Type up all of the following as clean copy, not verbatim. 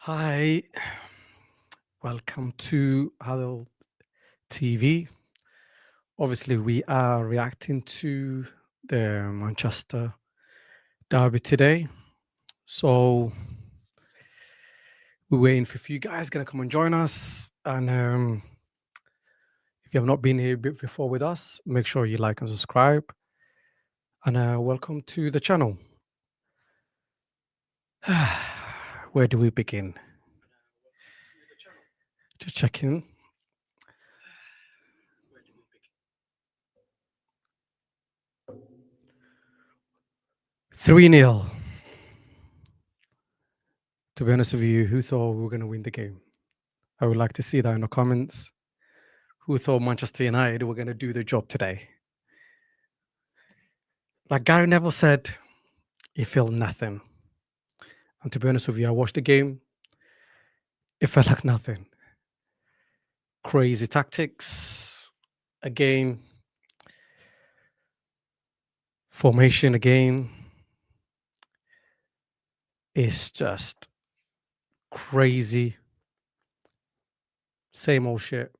Hi, welcome to Huddle TV. Obviously, we are reacting to the Manchester derby today. So we're waiting for a few guys gonna come and join us. And if you have not been here before with us, make sure you like and subscribe. And welcome to the channel. Where do we begin? Just checking. 3-0. To be honest with you, who thought we were going to win the game? I would like to see that in the comments. Who thought Manchester United were going to do the job today? Like Gary Neville said, he felt nothing. And to be honest with you, I watched the game. It felt like nothing. Crazy tactics again. Formation again. It's just crazy. Same old shit.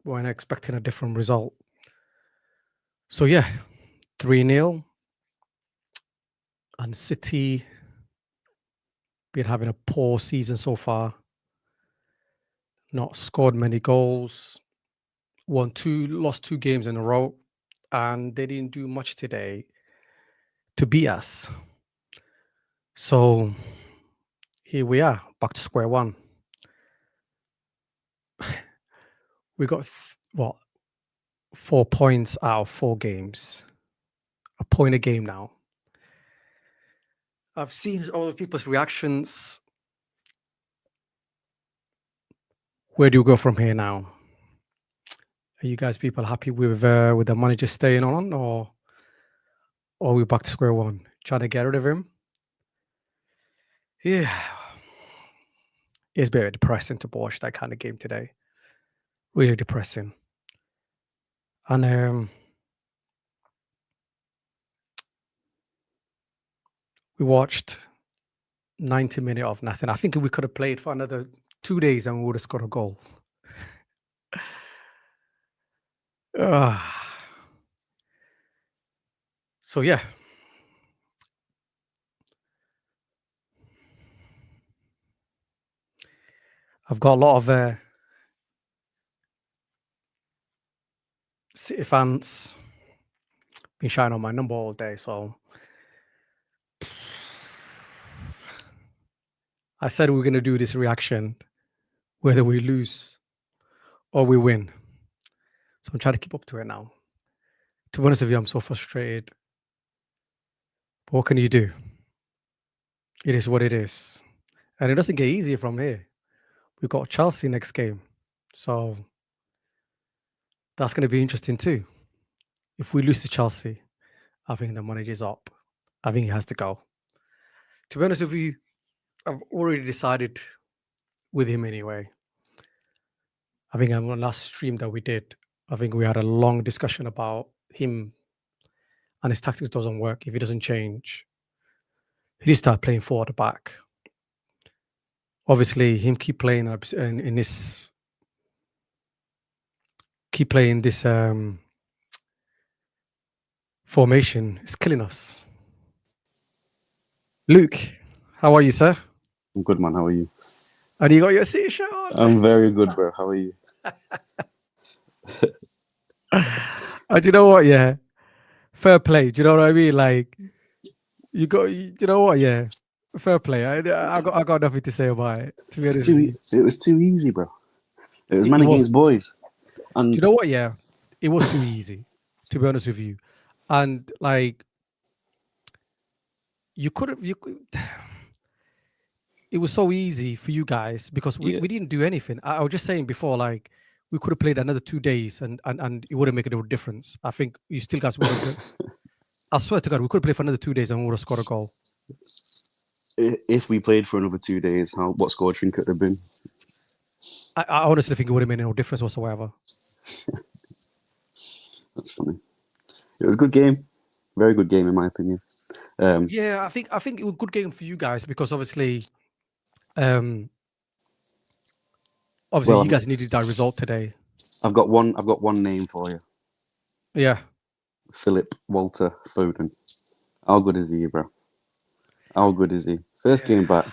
When expecting a different result. So yeah, 3-0. And City been having a poor season so far. Not scored many goals. Lost 2 games in a row. And they didn't do much today to beat us. So here we are, back to square one. We got 4 points out of 4 games, a point a game now. I've seen all the people's reactions. Where do you go from here now? Are you guys people happy with the manager staying on, or are we back to square one, trying to get rid of him? Yeah, it's very depressing to watch that kind of game today. Really depressing. And we watched 90 minutes of nothing. I think we could have played for another 2 days and we would have scored a goal. So yeah. I've got a lot of City fans been shouting on my number all day, so I said we're going to do this reaction whether we lose or we win. So I'm trying to keep up to it now. To be honest with you, I'm so frustrated. But what can you do? It is what it is. And it doesn't get easier from here. We've got Chelsea next game. So that's going to be interesting too. If we lose to Chelsea, I think the manager's up. I think he has to go. To be honest with you, I've already decided with him anyway. I think on the last stream that we did, I think we had a long discussion about him and his tactics doesn't work if he doesn't change. He needs to start playing forward the back. Obviously, him keep playing this formation is killing us. Luke, how are you, sir? I'm good, man. How are you? And you got your City shirt on? I'm very good, bro. How are you? And you know what? Yeah, fair play. Do you know what I mean? Like, you know what? Yeah, fair play. I got nothing to say about it. To be honest with you, It was too easy, bro. It was It man was. against boys. And Do you know what? Yeah, it was too easy. To be honest with you, and like, you could have. It was so easy for you guys because Yeah. we didn't do anything. I was just saying before, like, we could have played another 2 days and it wouldn't make a difference. I think you still guys would have. I swear to God, we could have played for another 2 days and we would have scored a goal. If we played for another 2 days, what score do you think it would have been? I honestly think it would have made no difference whatsoever. That's funny. It was a good game. Very good game, in my opinion. Yeah, I think it was a good game for you guys because obviously Obviously, Well, you guys needed that result today. I've got one name for you. Yeah. Philip Walter Foden. How good is he, bro? How good is he? First game back,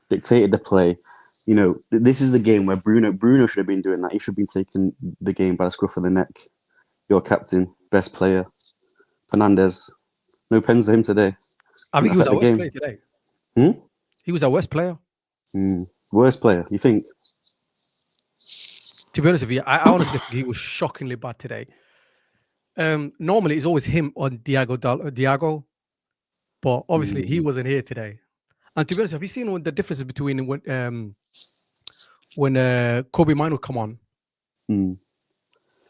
dictated the play. You know, this is the game where Bruno should have been doing that. He should have been taking the game by the scruff of the neck. Your captain, best player, Fernandez. No pens for him today. I think he was That's our the worst game. player today. Hmm? He was our worst player. Worst player, you think? To be honest with you, I honestly think he was shockingly bad today. Normally, it's always him on Diago, but obviously he wasn't here today. And to be honest, have you seen what the difference between when Kobe Mino come on?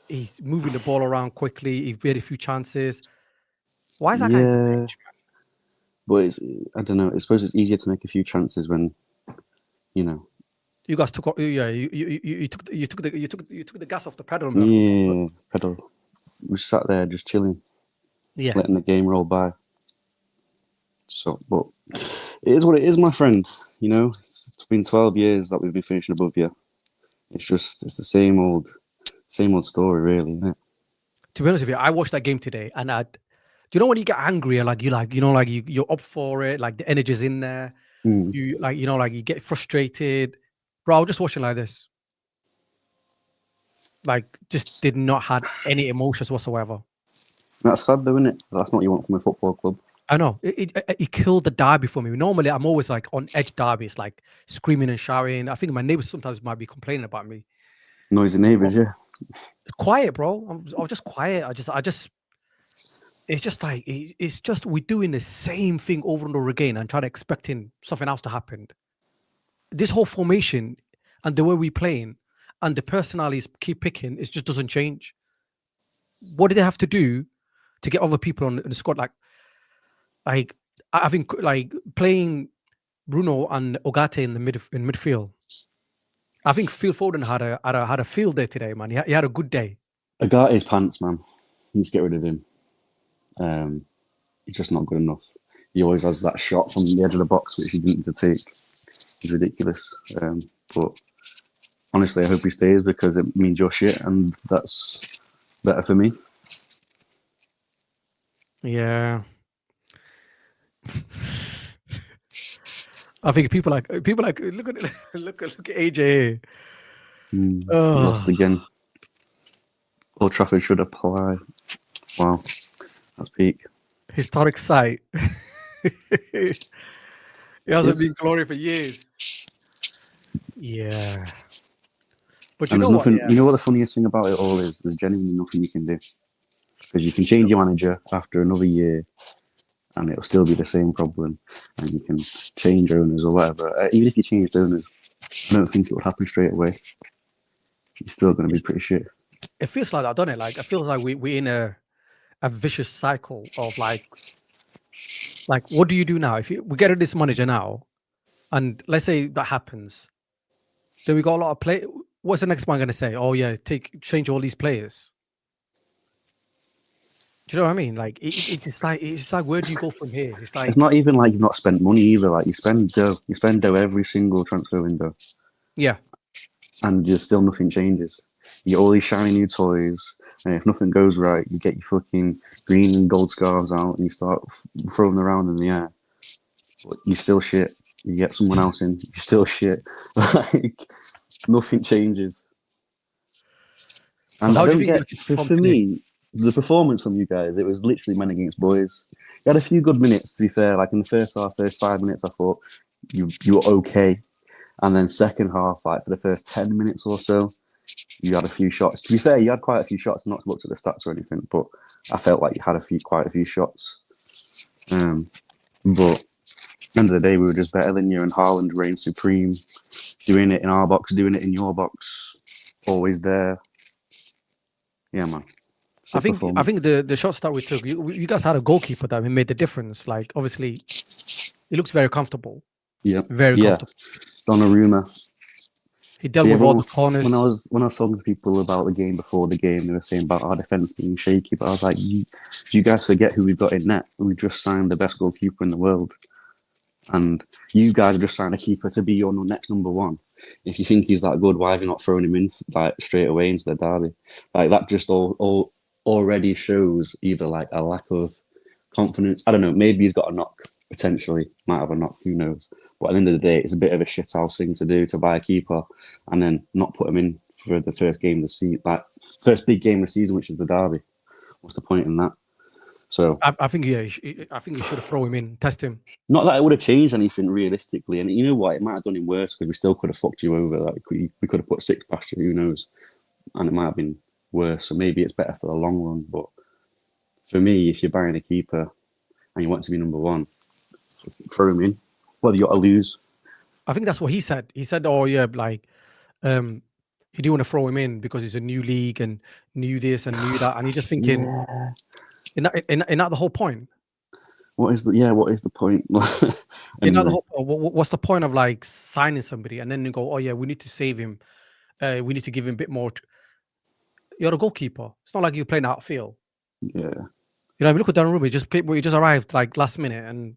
He's moving the ball around quickly. He had a few chances. Why is that guy on the bench, man? But I don't know. I suppose it's easier to make a few chances when, you know. You guys took you took the gas off the pedal. Yeah, pedal. We sat there just chilling, letting the game roll by. So, but it is what it is, my friend. You know, it's been 12 years that we've been finishing above you. It's the same old story, really, isn't it? To be honest with you, I watched that game today, and do you know when you get angry, you're up for it, like the energy's in there. You you get frustrated, bro. I was just watching like this, like just did not have any emotions whatsoever. That's sad, though, isn't it? That's not what you want from a football club. I know it killed the derby for me. Normally, I'm always like on edge derbies, like screaming and shouting. I think my neighbors sometimes might be complaining about me. Noisy neighbors, yeah. Quiet, bro. I was just quiet. I just. It's just like we're doing the same thing over and over again and trying to expecting something else to happen. This whole formation and the way we're playing and the personalities keep picking, it just doesn't change. What do they have to do to get other people on the squad? Like I think like playing Bruno and Ogate in midfield. I think Phil Foden had a field day today, man. He had a good day. Agate's pants, man. Let's get rid of him. He's just not good enough. He always has that shot from the edge of the box, which he didn't need to take. He's ridiculous. But honestly, I hope he stays because it means you're shit, and that's better for me. Yeah. I think people like look at AJ. Lost again. Old Trafford should apply. Wow, that's peak. Historic sight. It hasn't been glory for years. Yeah. But you know what? You know what the funniest thing about it all is? There's genuinely nothing you can do. Because you can change your manager after another year and it'll still be the same problem. And you can change owners or whatever. Even if you change owners, I don't think it would happen straight away. You're still going to be pretty shit. It feels like that, doesn't it? Like, it feels like we're in a vicious cycle of like, what do you do now? If we get rid of this manager now, and let's say that happens, then we got a lot of play. What's the next man going to say? Oh yeah, change all these players. Do you know what I mean? Like it's like where do you go from here? It's not even like you've not spent money either. Like you spend dough every single transfer window. Yeah, and there's still nothing changes. You get all these shiny new toys, and if nothing goes right, you get your fucking green and gold scarves out and you start throwing them around in the air. But you're still shit. You get someone else in, you're still shit. Like nothing changes. And I don't get for me. The performance from you guys, it was literally men against boys. You had a few good minutes, to be fair. Like in the first half, first 5 minutes, I thought you were okay. And then second half, like for the first 10 minutes or so, you had a few shots. To be fair, you had quite a few shots. Not looked at the stats or anything, but I felt like you had quite a few shots. But at the end of the day, we were just better than you, and Haaland reigned supreme, doing it in our box, doing it in your box, always there. Yeah, man. I think the shots that we took, you guys had a goalkeeper that made the difference. Like obviously, it looks very comfortable. Yeah, very comfortable. Donnarumma. He dealt with all the corners. When I was talking to people about the game before the game, they were saying about our defense being shaky. But I was like, you guys forget who we've got in net. We just signed the best goalkeeper in the world. And you guys are just trying to keep her to be your next number one. If you think he's that good, why have you not thrown him in like straight away into the derby? Like that just all already shows either like a lack of confidence. I don't know. Maybe he's got a knock potentially. Might have a knock. Who knows? But at the end of the day, it's a bit of a shithouse thing to do to buy a keeper and then not put him in for the first game of the season, like first big game of the season, which is the derby. What's the point in that? So I think I think you should have thrown him in, test him. not that it would have changed anything realistically, and you know what, it might have done him worse because we still could have fucked you over. Like we could have put 6 past you, who knows? And it might have been worse. So maybe it's better for the long run. But for me, if you're buying a keeper and you want to be number one, throw him in. Whether you got to lose. I think that's what he said. He said, "Oh yeah, like he didn't want to throw him in because it's a new league and new this and new that." And he's just thinking, isn't that the whole point? What is the point? Anyway. What's the point of like signing somebody and then you go, oh yeah, we need to save him. We need to give him a bit more. You're a goalkeeper. It's not like you're playing outfield. Yeah. You know, look at Donnarumma. He just arrived like last minute, and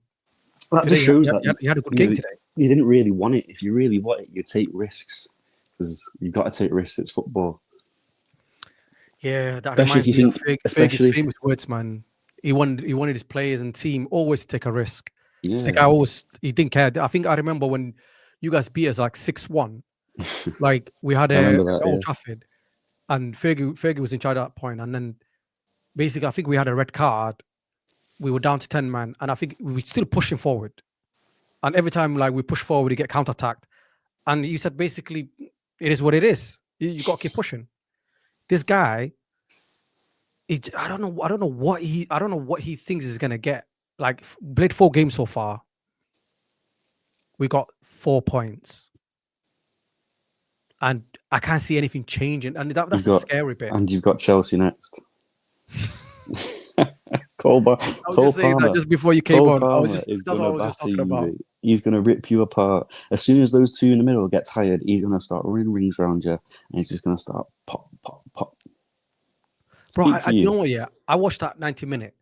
that just shows that you had a good game today. You didn't really want it. If you really want it, you take risks because you've got to take risks. It's football. Yeah, that especially if you think, especially famous words, man. He wanted his players and team always to take a risk. Yeah. Like he didn't care. I think I remember when you guys beat us like 6-1. Like we had Old Trafford, and Fergie was in charge at that point, and then basically I think we had a red card. We were down to 10 man, and I think we were still pushing forward. And every time like we push forward, we get counterattacked. And you said basically, it is what it is. You got to keep pushing. This guy, I don't know what he thinks he's gonna get. Like played 4 games so far. We got 4 points, and I can't see anything changing. And that's the scary bit. And you've got Chelsea next. Cole Palmer, just before you came on, that's what I was just talking about. He's going to rip you apart. As soon as those two in the middle get tired, he's going to start running rings around you, and he's just going to start pop, pop, pop. Bro, you know what? Yeah, I watched that 90-minute.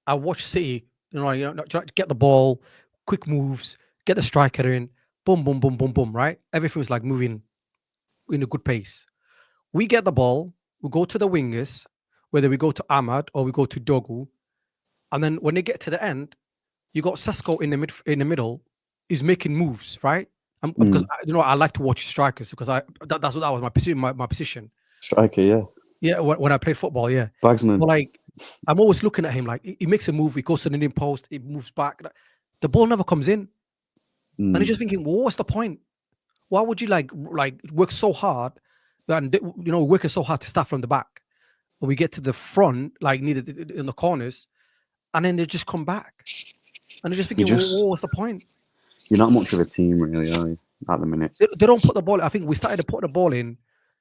I watched City. Get the ball, quick moves, get the striker in, boom, boom, boom, boom, boom. Right, everything was like moving in a good pace. We get the ball, we go to the wingers, whether we go to Ahmad or we go to Dogu, and then when they get to the end, you got Sesko in the middle, is making moves, right? Because I like to watch strikers because that was my position. My position. Striker, yeah. Yeah, when I played football, yeah. Bagsman. But like, I'm always looking at him like he makes a move, he goes to the near post, he moves back. The ball never comes in, and you're just thinking, well, what's the point? Why would you like work so hard, and working so hard to start from the back, but we get to the front, like needed in the corners, and then they just come back, and you're just thinking, well, what's the point? You're not much of a team, really, are you? At the minute, they don't put the ball. I think we started to put the ball in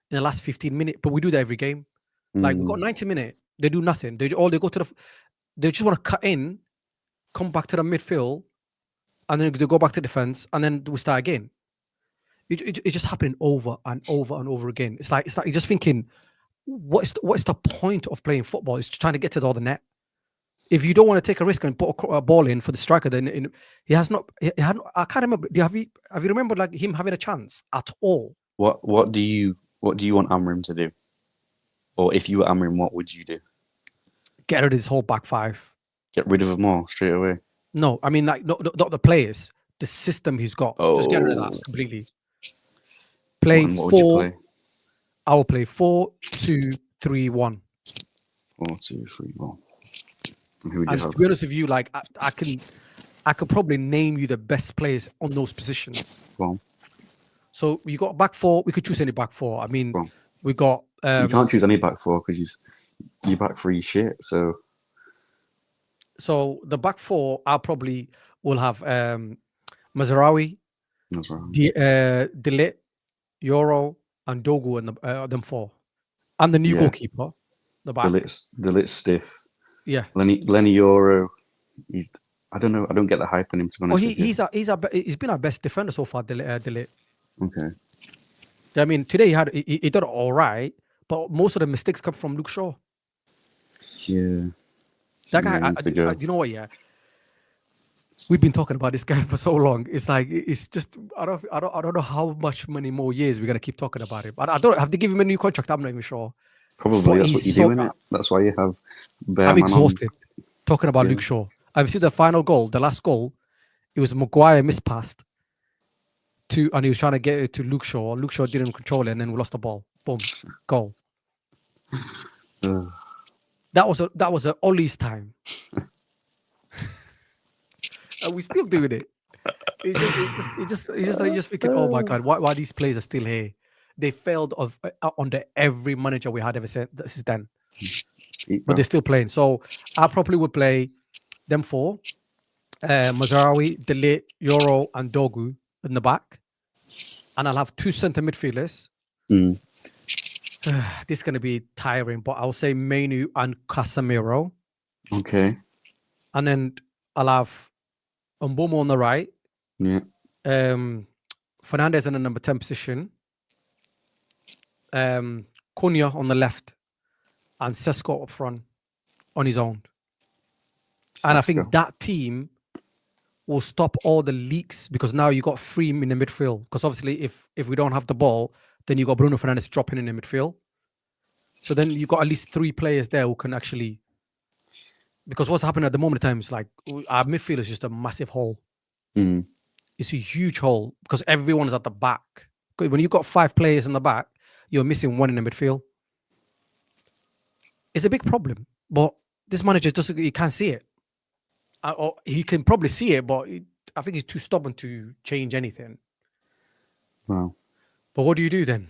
the last 15 minutes, but we do that every game. Like we got 90 minutes, they do nothing. They just want to cut in, come back to the midfield, and then they go back to defense, and then we start again. It just happening over and over and over again. It's like you're just thinking, what's the point of playing football? It's trying to get to the other net. If you don't want to take a risk and put a ball in for the striker, then he has not. I can't remember. Have you remembered like him having a chance at all? What do you want Amrim to do? Or if you were Amrim, what would you do? Get rid of this whole back five. Get rid of them all straight away. No, I mean like not the players, the system he's got. Just get rid of that completely. Play 4. I will play 4-2-3-1. 4-2-3-1. And to be honest with you, like I could probably name you the best players on those positions. Well, so you got back 4. We could choose any back 4. I mean, we got. You can't choose any back 4 because your back 3 shit. So the back 4, I probably will have Mazraoui, De Ligt, Euro, and Dogu, and them 4, and the new goalkeeper. The back. De Ligt stiff. Yeah. Lenny Euro. I don't know. I don't get the hype on him, to be honest. He's been our best defender so far, De Ligt. Okay. I mean, today he did it all right, but most of the mistakes come from Luke Shaw. Yeah. That guy, you know what? Yeah. we've been talking about this guy for so long. It's like it's just I don't know how many more years we're gonna keep talking about him. I don't have to give him a new contract. I'm not even sure. Probably But that's what he's you so do, innit? That's why you have I'm Bearman on. exhausted talking about Yeah. Luke Shaw. I've seen the final goal, the last goal. It was Maguire mispassed and he was trying to get it to Luke Shaw. Luke Shaw didn't control it, and then we lost the ball. Boom, goal. Ugh. That was a Ollie's time. And we still doing it. You just thinking, oh my god, why these players are still here? They failed under every manager we had ever since then, but they're still playing. So I probably would play them four: Mazraoui, De Ligt, Euro, and Dogu in the back, and I'll have two centre midfielders. Mm. This is going to be tiring, but I'll say Menu and Casemiro. Okay. And then I'll have Mbomo on the right. Yeah. Fernandez in the number 10 position. Cunha on the left. And Sesko up front on his own. And I think that team will stop all the leaks because now you got three in the midfield. Because obviously, if we don't have the ball, then you got Bruno Fernandes dropping in the midfield. So then you got at least three players there who can actually. Because what's happening at the moment in time is like our midfield is just a massive hole. Mm. It's a huge hole because everyone is at the back. When you've got five players in the back, you're missing one in the midfield. It's a big problem, but this manager he can't see it. Or he can probably see it, but I think he's too stubborn to change anything. Wow. But what do you do then?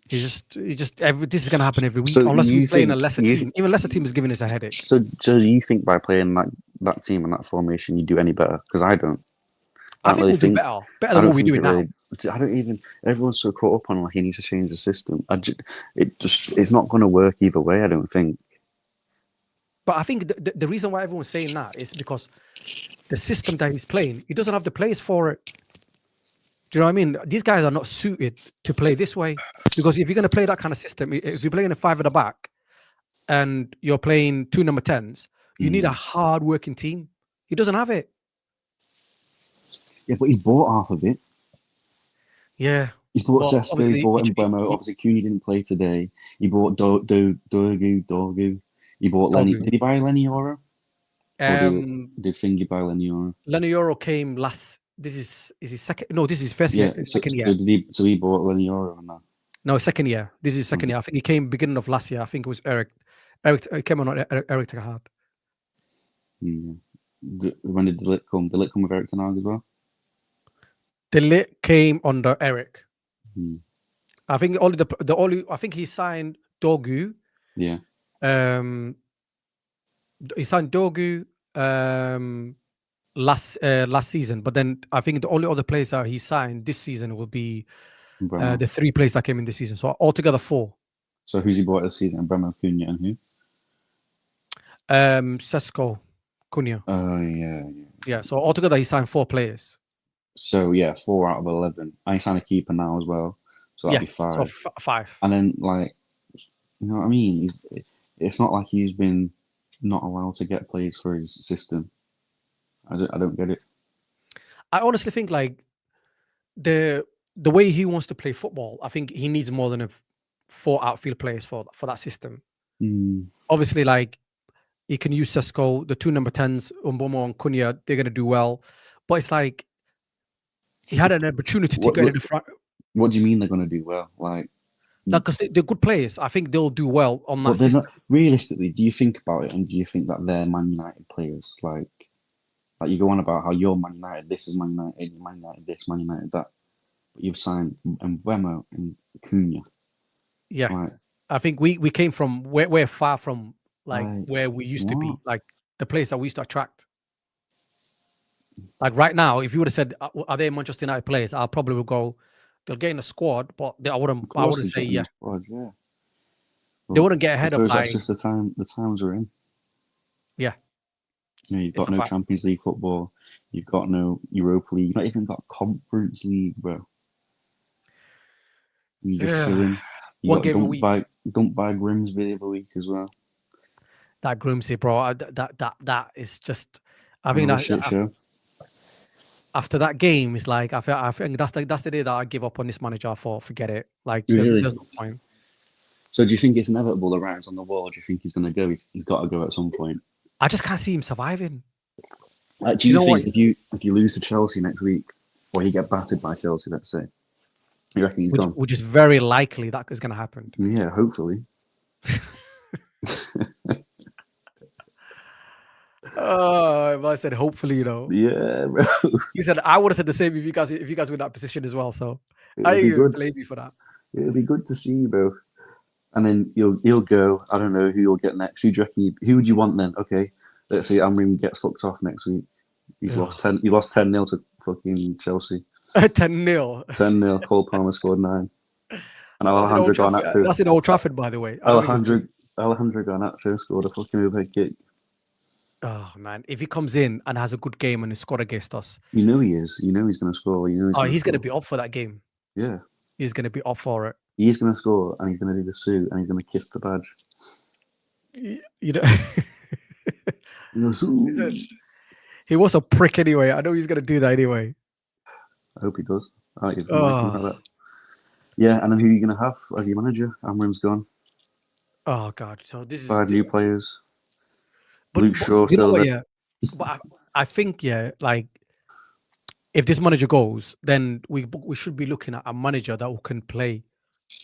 This is going to happen every week unless we play in a lesser team. Even lesser team is giving us a headache. So do you think by playing that team and that formation, you do any better? Because I don't. I think we'll do better than what we do now. I don't even. Everyone's so caught up on like he needs to change the system. It's not going to work either way. I don't think. But I think the reason why everyone's saying that is because the system that he's playing, he doesn't have the players for it. Do you know what I mean? These guys are not suited to play this way because if you're going to play that kind of system, if you're playing a five at the back and you're playing two number 10s, you need a hard-working team. He doesn't have it. Yeah, but he's bought half of it. Yeah. He's bought Sesko, he's bought Mbeumo. Obviously, Cunha didn't play today. He bought Dogu. He bought Lenny. Did he buy Lenny Euro? Did Fingy buy Lenny Euro? Lenny Euro came last. Is his second? No, this is first year. Second year. So he bought Lenny Euro now? No, second year. This is second year. I think he came beginning of last year. I think it was Eric. Eric came on Eric Ten Hag. When did De Ligt come? De Ligt come with Eric Ten Hag as well? De Ligt came under Eric. I think I think he signed Dogu. Yeah. He signed Dogu last season, but then I think the only other players that he signed this season will be the three players that came in this season. So altogether 4. So who's he bought this season? Mbeumo, Cunha, and who? Sesko, Cunha. Oh yeah. Yeah. So altogether he signed 4 players. So yeah, 4 out of 11. I signed a keeper now as well, so that'd be 5. So 5. And then you know what I mean? It's not like he's been not allowed to get players for his system. I don't get it. I honestly think the way he wants to play football, I think he needs more than 4 outfield players for that system. Obviously, he can use Sesko, the 2 number 10s, Mbomo and Cunha, they're gonna do well. But it's like he had an opportunity to get in the front. What do you mean they're gonna do well? Because they're good players. I think they'll do well on that system. Realistically, do you think about it and do you think that they're Man United players? Like you go on about how you're Man United, this is Man United, Man United this, Man United that. But you've signed Mbeumo and Cunha. Yeah. I think we came from we're far from where we used to be, the place that we used to attract. Right now, if you would have said, are they Manchester United players? I probably would go, they'll get in a squad, but I wouldn't say yeah. Squad, yeah. Well, they wouldn't get ahead of that's just the times we're in. Yeah. You've got no Champions League football. You've got no Europa League. You've not even got Conference League, bro. You're just chilling. Don't buy Grimsby the other week as well. That Grimsby, bro. That is just. I mean, shit show. after that game, it's like I think that's the day that I give up on this manager. I thought, forget it. Like Really? there's no point. So do you think it's inevitable the writing's on the wall? Or do you think he's going to go? He's got to go at some point. I just can't see him surviving. Do you know think what? if you lose to Chelsea next week, or you get battered by Chelsea, let's say, you reckon he's gone? Which is very likely that is going to happen. Yeah, hopefully. Oh, I said hopefully, Yeah, bro. He said I would have said the same if you guys were in that position as well. So It'll I be ain't even good. blame you for that. It'll be good to see, bro. And then you'll go. I don't know who you'll get next. Who do you reckon? Who would you want then? Okay, let's say Amrim gets fucked off next week. He's lost 10. He lost 10-0 to fucking Chelsea. 10-0. 10-0. Cole Palmer scored 9. And Alejandro Garnacho. That's in Old Trafford, by the way. Alejandro Garnacho scored a fucking overhead kick. Oh man, if he comes in and has a good game and he scored against us, You know he is. You know he's going to score. You know he's going to be up for that game. Yeah, He's going to be up for it. he's going to score, and he's going to do the suit, and he's going to kiss the badge. You know, He goes, "Ooh." he was a prick anyway. I know he's going to do that anyway. I hope he does. Like that. Yeah, and then who are you going to have as your manager? Amrim's gone. Oh god, so this is 5 new players. But, Luke Shaw still there. Yeah, but I think like if this manager goes, then we should be looking at a manager that can play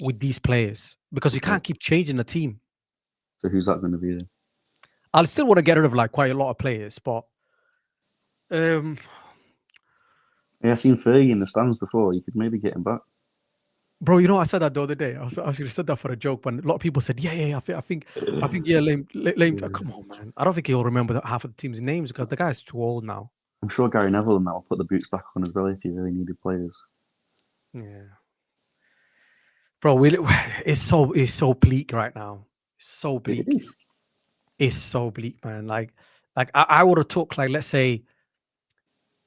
with these players because we can't keep changing the team. So who's that going to be then? I still want to get rid of like quite a lot of players, but Yeah, I've seen Fergie in the stands before. You could maybe get him back. bro, I said that the other day. I actually said that for a joke, but a lot of people said, yeah. I think, yeah, Lame. Come on, man. I don't think he'll remember half of the team's names because the guy's too old now. I'm sure Gary Neville and that will put the boots back on as well if he really needed players. Yeah, bro, it's so bleak right now. It's so bleak. It is. It's so bleak, man. Like I would have took like, let's say,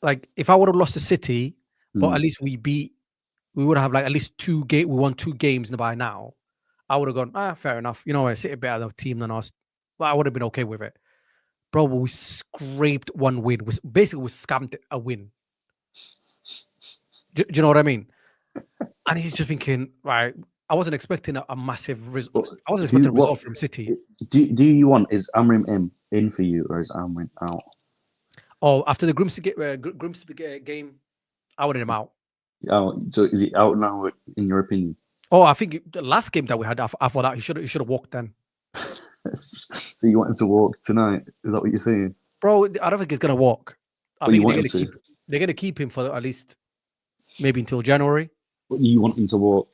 like if I would have lost to City, but at least we would have like at least we won 2 games by now. I would have gone, fair enough. You know, City better the team than us. But I would have been okay with it. Bro, we scraped 1 win. Basically, we scammed a win. Do you know what I mean? And he's just thinking, right, I wasn't expecting a massive result. I wasn't expecting a result from City. Do you want, is Amrim in for you or is Amrim out? Oh, after the Grimsby game, I wanted him out. Oh, so is he out now, in your opinion? Oh, I think the last game that we had after that, he should have walked then. So you want him to walk tonight? Is that what you're saying? Bro, I don't think he's going to walk. I think they're going to keep him for at least maybe until January. But you want him to walk?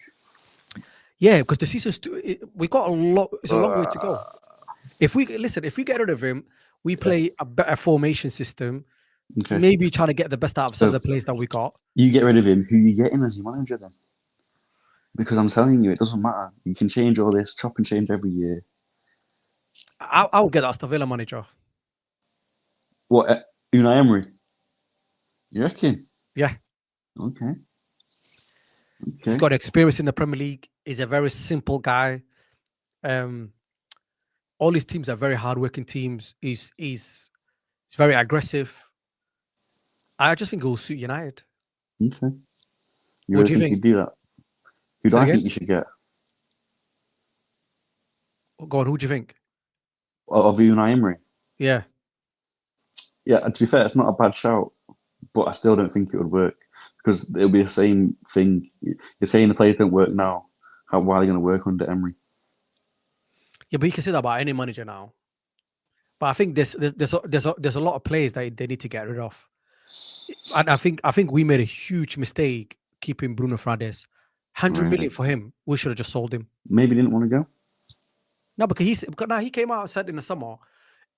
Yeah, because the season's we got a lot. It's a long way to go. If we get rid of him, we play a better formation system. Okay. Maybe trying to get the best out of some of the players that we got. You get rid of him. Who you getting as your manager then? Because I'm telling you, it doesn't matter. You can change all this, chop and change every year. I'll get Aston Villa manager. What? Unai Emery? You reckon? Yeah. Okay. He's got experience in the Premier League. He's a very simple guy. All his teams are very hardworking teams. He's very aggressive. I just think it will suit United. Okay. What do you think? You do that? Who do I think you should get? Go on. Who do you think? Of Unai Emery? Yeah. Yeah. To be fair, it's not a bad shout, but I still don't think it would work because it'll be the same thing. You're saying the players don't work now. Why are they going to work under Emery? Yeah, but you can say that about any manager now. But I think there's a lot of players that they need to get rid of. And I think we made a huge mistake keeping Bruno Fernandes. 100 million for him. We should have just sold him. Maybe he didn't want to go. No, because he came out and said in the summer,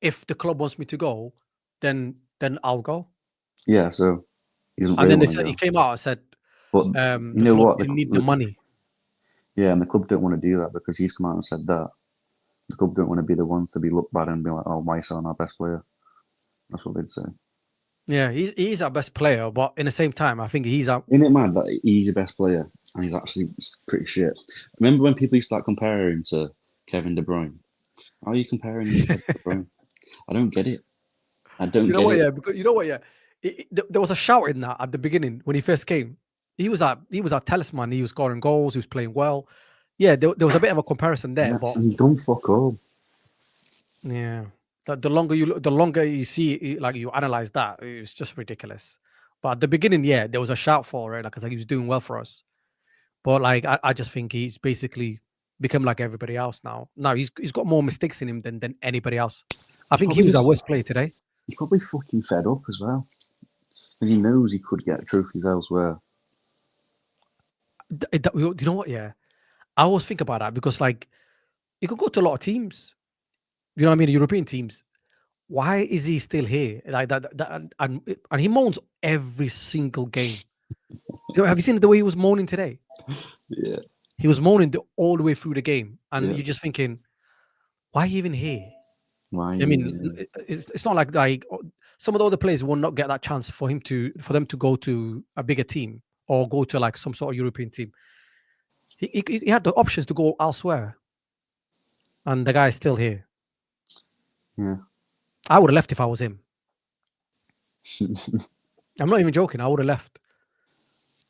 if the club wants me to go, then I'll go. Yeah, so he doesn't. And then he came out and said, but you know what? They need the money. Yeah, and the club don't want to do that because he's come out and said that. The club don't want to be the ones to be looked bad and be like, oh, why are you selling our best player? That's what they'd say. Yeah, he's our best player, but in the same time, I think he's our... Isn't it mad that he's your best player and he's actually pretty shit? Remember when people used to compare him to Kevin De Bruyne? How are you comparing him to Kevin De Bruyne? I don't get it. I don't get it. Because you know what, yeah? There was a shout in that at the beginning when he first came. He was our talisman. He was scoring goals. He was playing well. Yeah, there was a bit of a comparison there, Yeah, but and he done fuck all. yeah, the longer you see, like you analyze that, it's just ridiculous. But at the beginning, yeah, there was a shout for it, like, 'cause, like he was doing well for us. But like I just think he's basically become like everybody else now. Now he's got more mistakes in him than anybody else. I think he was our worst player today. He's probably fucking fed up as well, because he knows he could get trophies elsewhere. Do you know what? Yeah, I always think about that because like he could go to a lot of teams. You know what I mean? European teams. Why is he still here? Like that and he moans every single game. Have you seen the way he was moaning today? Yeah, He was moaning all the way through the game, and Yeah. you're just thinking, why are you even here? why? I mean, it's not like some of the other players will not get that chance for them to go to a bigger team or go to like some sort of European team. He had the options to go elsewhere, and the guy is still here. Yeah. I would have left if I was him. I'm not even joking. I would have left,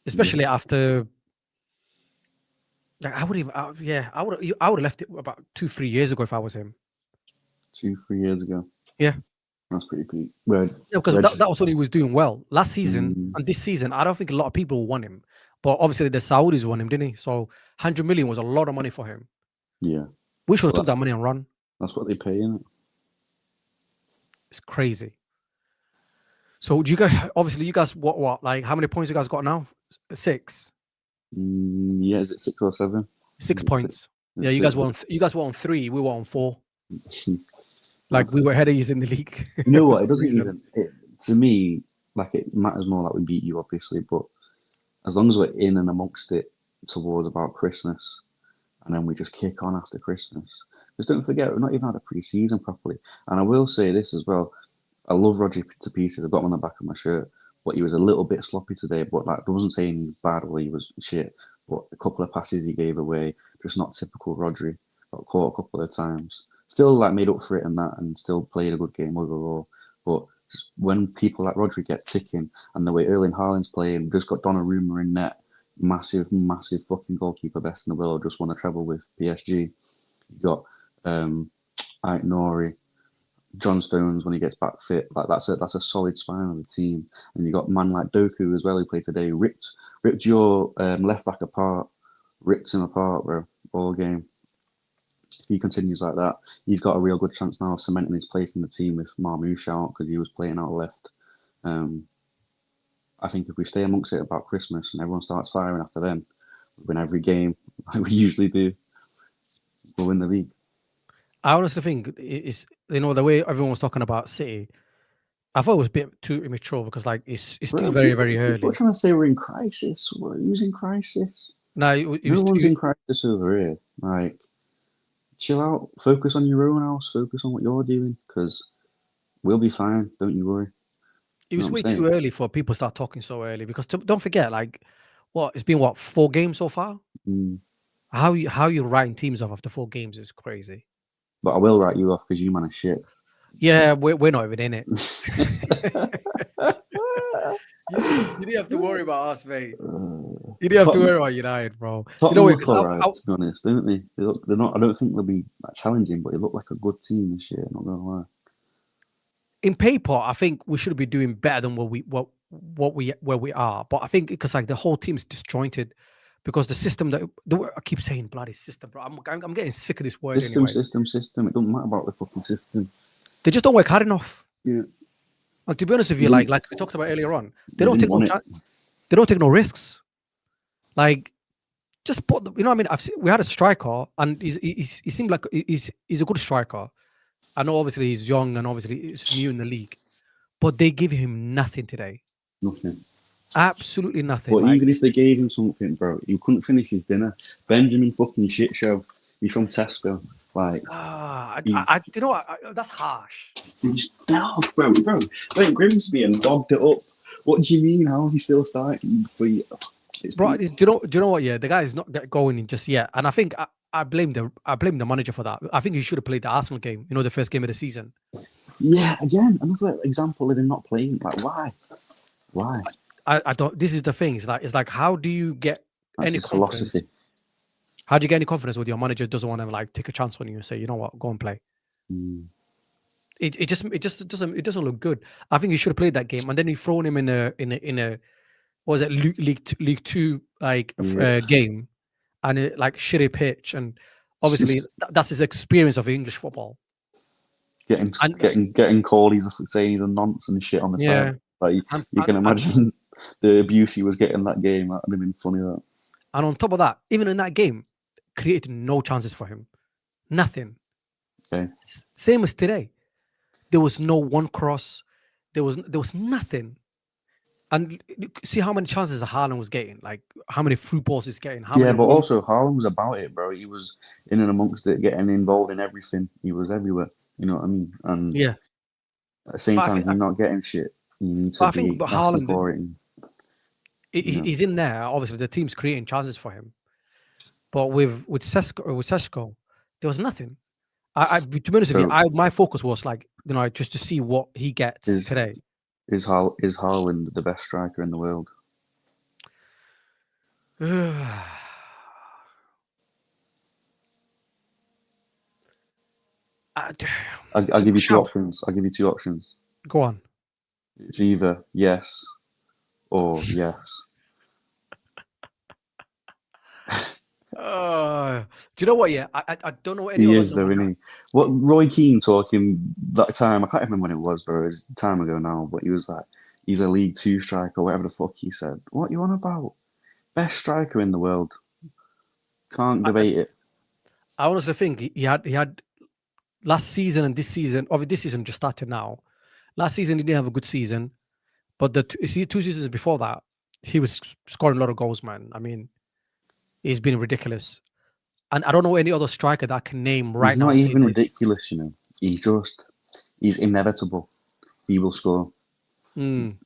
especially after. Like, I would even. I would have left it about 2-3 years ago if I was him. 2-3 years ago. Yeah. That's pretty peak. Well, Yeah, because that was when he was doing well last season Mm. and this season. I don't think a lot of people want him, but obviously the Saudis won him, didn't he? So 100 million was a lot of money for him. yeah, We should have Well, took that money and run. that's what they pay, innit? It's crazy. So do you guys? Obviously, you guys what? Like how many points you guys got now? 6. Yeah, is it 6 or 7? 6 points. Yeah, It's you guys six. were on 3. We were on 4. Like we were ahead of you in the league. You know for what? some It doesn't reason. even. To me, like it matters more that we beat you, obviously, but as long as we're in and amongst it towards about Christmas, and then we just kick on after Christmas. Because don't forget, we've not even had a pre-season properly. And I will say this as well. I love Roger to pieces. I've got him on the back of my shirt, but he was a little bit sloppy today. But like, I wasn't saying he was bad or he was shit. But a couple of passes he gave away, just not typical Rodri. Got caught a couple of times. Still like made up for it and that, and still played a good game overall. But just when people like Rodri get ticking, and the way Erling Haaland's playing, just got Donnarumma in net, massive fucking goalkeeper, best in the world, just won a treble with PSG. You got Ait Nouri, John Stones when he gets back fit. Like that's a solid spine of the team. And you got man like Doku as well, who played today, ripped your left back apart, ripped him apart, bro, all game. If he continues like that, he's got a real good chance now of cementing his place in the team with Marmoush out because he was playing out left. I think if we stay amongst it about Christmas and everyone starts firing after them, we'll win every game like we usually do. We'll win the league. I honestly think it's the way everyone was talking about City. I thought it was a bit too immature because like it's still very very People early. are trying to say we're in crisis. Who's in crisis? No, No one's in crisis over here. Like, chill out. Focus on your own house. Focus on what you're doing because we'll be fine. Don't you worry. It was know what way I'm too early for people to start talking so early because don't forget, like, it's been 4 games so far. Mm. How you writing teams off after 4 games is crazy. But I will write you off because you man are shit. Yeah, we're not even in it. You didn't have to worry about us, mate. You didn't have to worry about United, bro. Tottenham You look alright, to be honest, don't they? They're not. I don't think they'll be that challenging, but they look like a good team this year. Not gonna lie. In paper, I think we should be doing better than where we are. But I think because like the whole team's disjointed, because the system that I keep saying bloody system, bro. I'm getting sick of this word anyway. System. It don't matter about the fucking system. They just don't work hard enough. Yeah. And to be honest with you, like we talked about earlier on, they don't take no risks. Like, just put you know what I mean? We had a striker, and he seemed like he's a good striker. I know obviously he's young and obviously he's new in the league, but they give him nothing today. Nothing. Absolutely nothing. But even if they gave him something, bro, he couldn't finish his dinner. Benjamin fucking shit show. He's from Tesco. Like, you know what? That's harsh. No, bro. Went Grimsby and dogged it up. What do you mean? How is he still starting for you? Bro, do you know what? Yeah, the guy is not going in just yet, and I think I blame the manager for that. I think he should have played the Arsenal game. You know, the first game of the season. Yeah, again, another example of him not playing. Like, why? Why? I don't. This is the thing. It's like how do you get That's any his confidence? philosophy. How do you get any confidence when your manager doesn't want to like take a chance on you and say, you know what, go and play? Mm. It just doesn't look good. I think he should have played that game, and then he thrown him in a what was it League Two like Yeah. game, and it, like shitty pitch, and obviously that's his experience of English football. Getting called, he's saying he's a nonce and shit on the Yeah, side. Like and, you can imagine the abuse he was getting that game. That would have been funny. That. and on top of that, even in that game, created no chances for him, nothing. Okay. Same as today, there was no one cross, there was nothing. And see how many chances Haaland was getting, like how many through balls he's getting. How Yeah, many but one- also Haaland was about it, bro. He was in and amongst it, getting involved in everything. He was everywhere. You know what I mean? And yeah. at the same But time, if you're not getting shit, you need to I think, be but asking Haaland, for it. And, he's in there. Obviously, the team's creating chances for him. But with Sesko, there was nothing. To be honest with you, my focus was like, you know, just to see what he gets today. Is Haaland the best striker in the world? I'll give you two options. I'll give you two options. Go on. It's either yes or yes. Do you know what? Yeah, I don't know any. He is though, isn't he? What Roy Keane talking that time? I can't remember when it was, bro. It's time ago now. But he was like, he's a League Two striker, whatever the fuck he said. What you on about? Best striker in the world. Can't debate it. I honestly think he had last season and this season. Obviously, this season just started now. Last season he didn't have a good season, but the 2 seasons before that, he was scoring a lot of goals, man. I mean, he's been ridiculous. And I don't know any other striker that I can name right now. He's not even ridiculous, you know. He's inevitable. He will score. Don't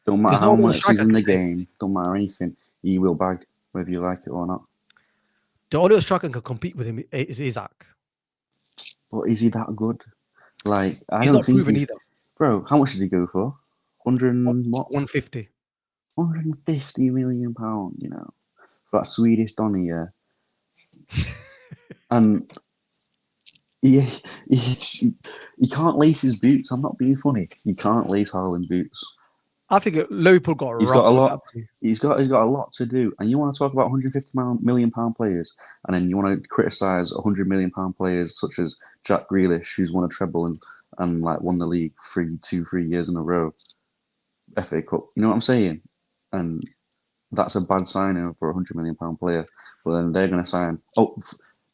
matter how much he's in the game. Don't matter anything. He will bag, whether you like it or not. The only striker can compete with him is Isak. But is he that good? Like, he's don't not think proven either. Bro, how much did he go for? 150. 150 million pounds, you know, for that Swedish Donny, yeah. And he can't lace his boots. I'm not being funny. He can't lace Haaland's boots. I think Liverpool got. He's got a lot. He's got a lot to do. And you want to talk about 150 million pound players, and then you want to criticize 100 million pound players such as Jack Grealish, who's won a treble and like won the league 3 years in a row, FA Cup. You know what I'm saying? And that's a bad signing for a 100 million pound player. But then they're going to sign. Oh,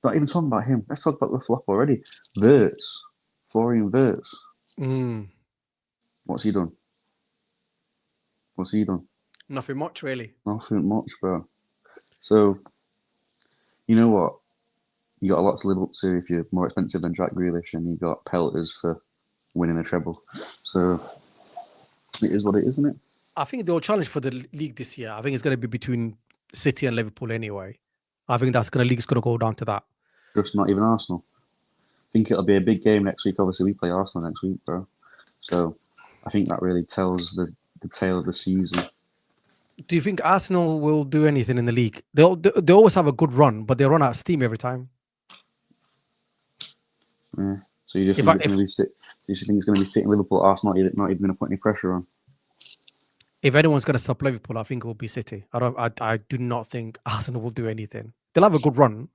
not even talking about him. Let's talk about the flop already. Wirtz, Florian Wirtz. What's he done? Nothing much, really. Nothing much, bro. So, you know what? You got a lot to live up to if you're more expensive than Jack Grealish, and you got pelters for winning a treble. So, it is what it is, isn't it? I think the challenge for the league this year, I think it's going to be between City and Liverpool anyway. I think league's going to go down to that. Just not even Arsenal. I think it'll be a big game next week. Obviously, we play Arsenal next week, bro. So, I think that really tells the tale of the season. Do you think Arsenal will do anything in the league? They always have a good run, but they run out of steam every time. Yeah. So you just think it's going to be sitting Liverpool, Arsenal, not even going to put any pressure on? If anyone's going to stop Liverpool, I think it will be City. I do not think Arsenal will do anything. They'll have a good run.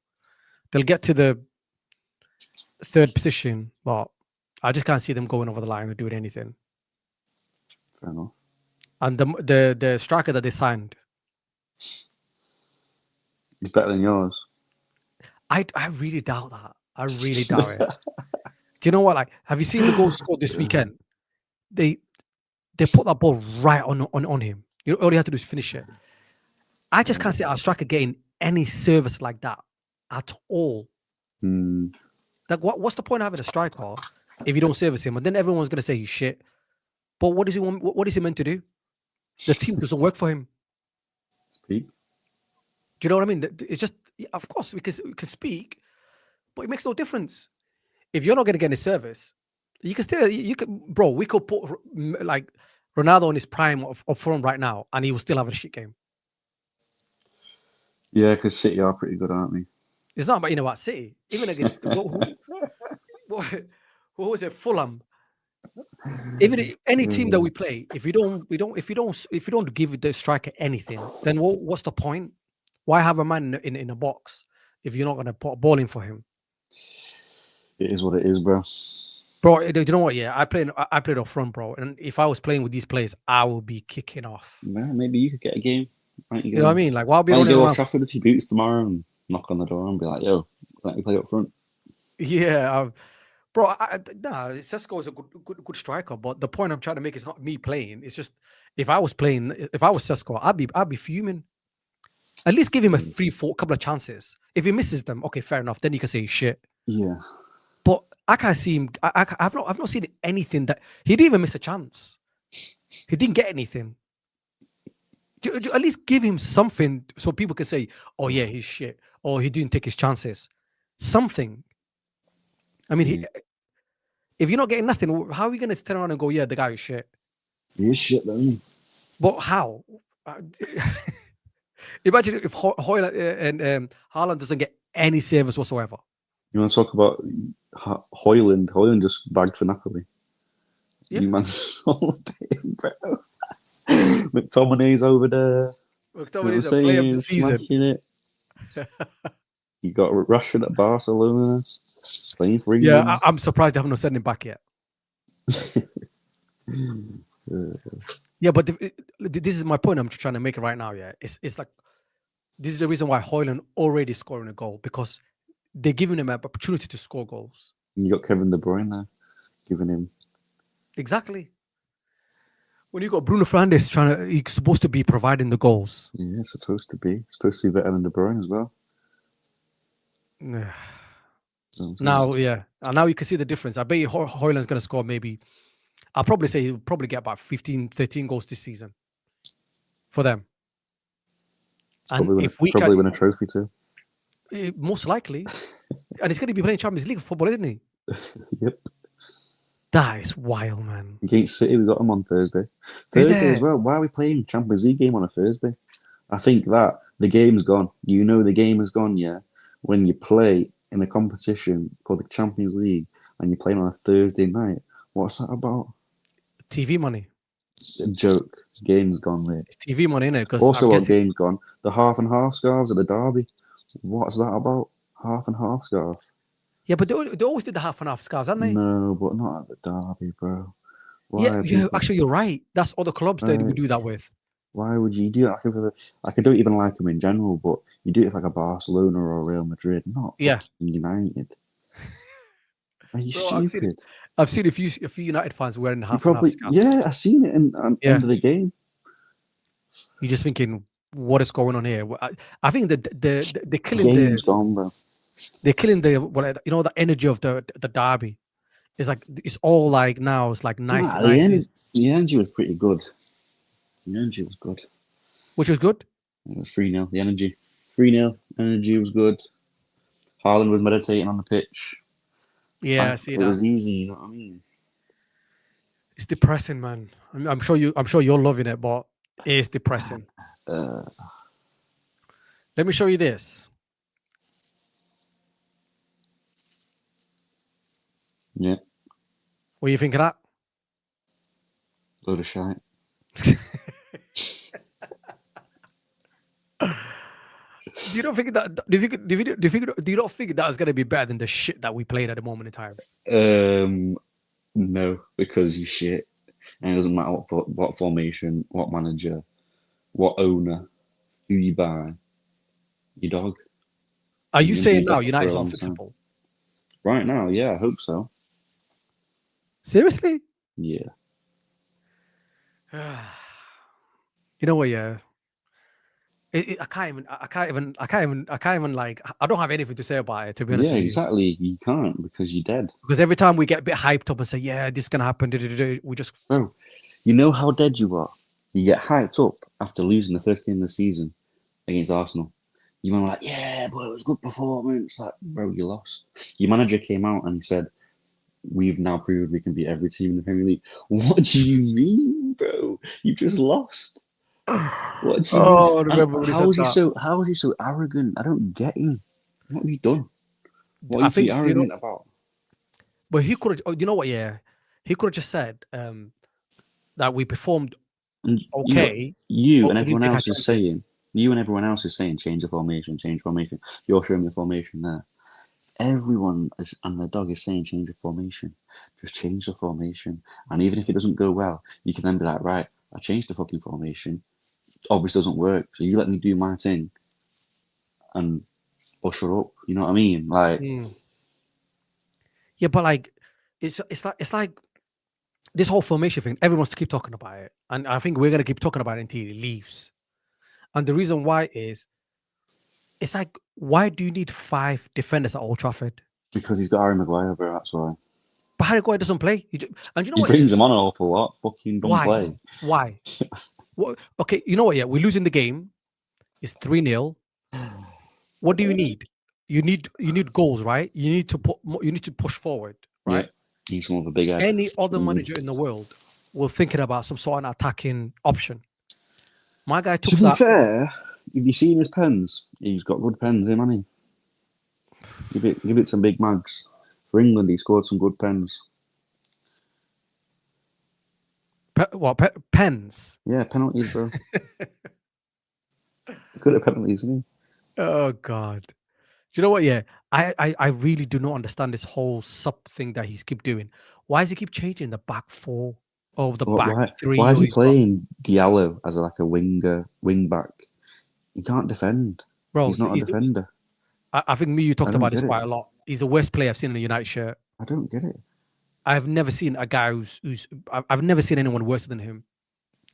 They'll get to the third position, but I just can't see them going over the line or doing anything. Fair enough. And the striker that they signed, he's better than yours. I really doubt that. I really doubt it. Do you know what? Like, have you seen the goal scored this weekend? They put that ball right on him. All you have to do is finish it. I just can't see our striker getting any service like that at all. Like, what's the point of having a striker if you don't service him? And then everyone's gonna say he's shit. But what is he want? What is he meant to do? The team doesn't work for him. Speak. Do you know what I mean? It's just, of course, we can speak, but it makes no difference. If you're not going to get any service, you can still, bro, we could put like Ronaldo in his prime of form right now, and he will still have a shit game. Yeah, because City are pretty good, aren't they? It's not about about City, even against what, who was it? Fulham. Even any team that we play, if you don't give the striker anything, then what's the point? Why have a man in a box if you're not going to put a ball in for him? It is what it is, bro. Bro, you know what? Yeah, I played up front, bro. And if I was playing with these players, I will be kicking off. Man, maybe you could get a game. You know what I mean? Like, why be Why don't you running go around? to Trafford with your boots tomorrow and knock on the door and be like, "Yo, let me play up front." Yeah, bro. Nah, Sesko is a good striker, but the point I'm trying to make is not me playing. It's just if I was Sesko, I'd be fuming. At least give him a 3-4 couple of chances. If he misses them, okay, fair enough. Then you can say shit. Yeah. But I can't see him. I've not seen anything that he didn't even miss a chance. He didn't get anything. At least give him something so people can say, "Oh yeah, he's shit," or he didn't take his chances. Something. I mean, if you're not getting nothing, how are you going to turn around and go, "Yeah, the guy is shit"? He is shit, though. But how? Imagine if Hoyland and Haaland doesn't get any service whatsoever. You want to talk about Hoyland? Hoyland just bagged for Napoli. Yeah. You man sold him, bro. McTominay's over there. McTominay's a player of the season. It. You got Rashford at Barcelona playing for England. Yeah, I'm surprised they haven't sent him back yet. Yeah, but this is my point I'm trying to make right now. Yeah, it's like this is the reason why Hoyland already scoring a goal, because they're giving him an opportunity to score goals. And you got Kevin De Bruyne there, giving him exactly. When you got Bruno Fernandes he's supposed to be providing the goals. Yeah, it's supposed to be better than De Bruyne as well. Now, yeah, and now you can see the difference. I bet you Hoyland's going to score maybe. I'll probably say he'll probably get about 15, 13 goals this season for them. And probably win a trophy too. Most likely. And he's going to be playing Champions League football, isn't he? Yep. That is wild, man. Against City, we got him on Thursday. Thursday as well. Why are we playing Champions League game on a Thursday? I think that the game's gone. You know the game is gone, yeah? When you play in a competition called the Champions League and you're playing on a Thursday night, what's that about? TV money. A joke. Game's gone, mate. It's TV money, innit? Also, what game's gone? The half and half scarves at the derby. What's that about? Half and half scarf. Yeah, but they always did the half and half scarves, haven't they? No, but not at the derby, bro. Yeah, actually, you're right. That's other clubs that we do that with. Why would you do that? I don't even like them in general, but you do it with like a Barcelona or a Real Madrid, not United. Are you stupid? I've seen a few United fans wearing the half and half scarves. Yeah, I've seen it in end of the game. You're just thinking, what is going on here? I think they're killing the game's gone, bro. They're killing the energy of the derby. It's like it's all like now. It's like nice. The energy was pretty good. The energy was good. Which was good? It was 3-0. The energy. 3-0. Energy was good. Haaland was meditating on the pitch. Yeah, I see that. It was easy, you know what I mean? It's depressing, man. I'm sure you're loving it, but it is depressing. Let me show you this. Yeah. What do you think of that? Load of shite. Do you not think that? Do you not think that is going to be better than the shit that we played at the moment in time? No, because you shit, and it doesn't matter what formation, what manager, what owner, who you buy, your dog. Are you saying now United's unfixable? Right now, yeah, I hope so. Seriously? Yeah. You know what? Yeah. I can't even like. I don't have anything to say about it, to be honest. Yeah, exactly. You can't because you're dead. Because every time we get a bit hyped up and say, "Yeah, this is gonna happen," we just. Bro, you know how dead you are. You get hyped up after losing the first game of the season against Arsenal. You were like, "Yeah, but it was a good performance." Like, bro, you lost. Your manager came out and he said, "We've now proved we can beat every team in the Premier League." What do you mean? bro. You just lost. What do you mean? Oh, I remember when he said that. How is he so arrogant? I don't get him. What have you done? What are I you to be think arrogant about? but he could have. Oh, you know what? Yeah, he could have just said that we performed And okay, you but and we didn't everyone take our else is chances. saying, you and everyone else is saying, change the formation, change formation. You're showing the formation there. Everyone is, and the dog is saying, change the formation. Just change the formation. And even if it doesn't go well, you can then be like, right, I changed the fucking formation. Obviously doesn't work. So you let me do my thing and usher up. You know what I mean? Like, Mm. Yeah, but like, it's like this whole formation thing. Everyone wants to keep talking about it, and I think we're gonna keep talking about it until he leaves. And the reason why is, it's like, why do you need 5 defenders at Old Trafford? because he's got Harry Maguire, bro. That's why. But Harry Maguire doesn't play. And you know He what? Yeah, brings him on an awful lot. Fucking don't why? play. Why? What? Okay, you know what? Yeah, we're losing the game. It's 3-0. What do you need? You need goals, right? You need to you need to push forward, Yeah. right? He's more of a big head. Any other manager in the world will thinking about some sort of attacking option. My guy took To be that. fair, have you seen his pens? He's got good pens, him, hasn't he? Give it some big mags. For England, he scored some good pens. Pens? Yeah, penalties, bro. Good at penalties, isn't Oh God. Do you know what? Yeah, I really do not understand this whole sub thing that he's keep doing. Why does he keep changing the back four or the he? back Why three? is Or he he's got, playing Diallo as like a wing back? He can't defend. bro. He's not a defender. I think you I talked don't about this get it. quite a lot. He's the worst player I've seen in a United shirt. I don't get it. I've never seen a guy who's I've never seen anyone worse than him.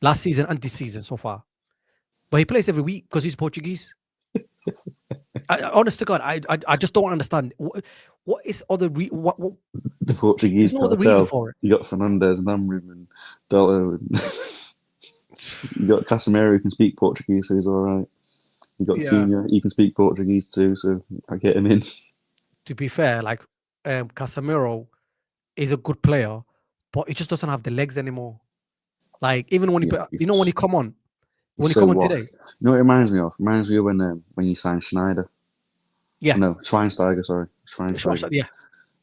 Last season and this season so far. But he plays every week because he's Portuguese. Honest to God, I just don't understand what is other what The Portuguese there's no other reason cartel. for it. You got Fernandes and Amrim and Dalto. And you got Casemiro who can speak Portuguese, so he's all right. You got Yeah. Cunha, he can speak Portuguese too, so I get him in. To be fair, like Casemiro is a good player, but he just doesn't have the legs anymore. Like even when Yeah, when he come on, he's when he so come on washed. today, You know what it reminds me of? It reminds me of when you signed Schneider. yeah, No, Schweinsteiger, sorry. Schweinsteiger. yeah,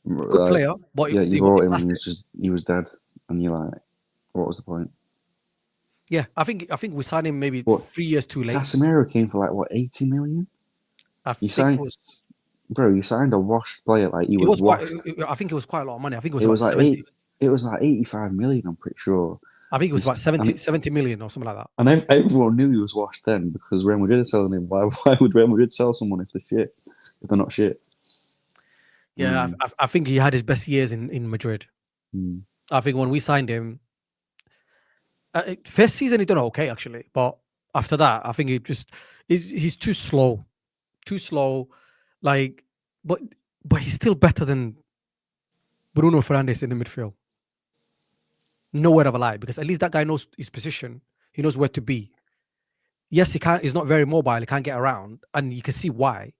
good player, but Yeah, you they brought won't him last and it. he was dead. And you're like, what was the point? Yeah, I think we signed him maybe What? 3 years too late. Casemiro came for like what, 80 million? I You think signed, bro, you signed a washed player, like he it was was quite. washed. I think it was quite a lot of money. I think it was It about was like 70. it was like 85 million, I'm pretty sure. I think it was about 70, And 70 million or something like that. And everyone knew he was washed then because Real Madrid are selling him. Why would Real Madrid sell someone if they're shit? If they're not shit? Yeah, I think he had his best years in Madrid. Mm. I think when we signed him, first season he done okay actually, but after that, I think he's too slow, too slow. Like, but he's still better than Bruno Fernandes in the midfield. No word of a lie, because at least that guy knows his position. He knows where to be. Yes, he can't. He's not very mobile. He can't get around, and you can see why.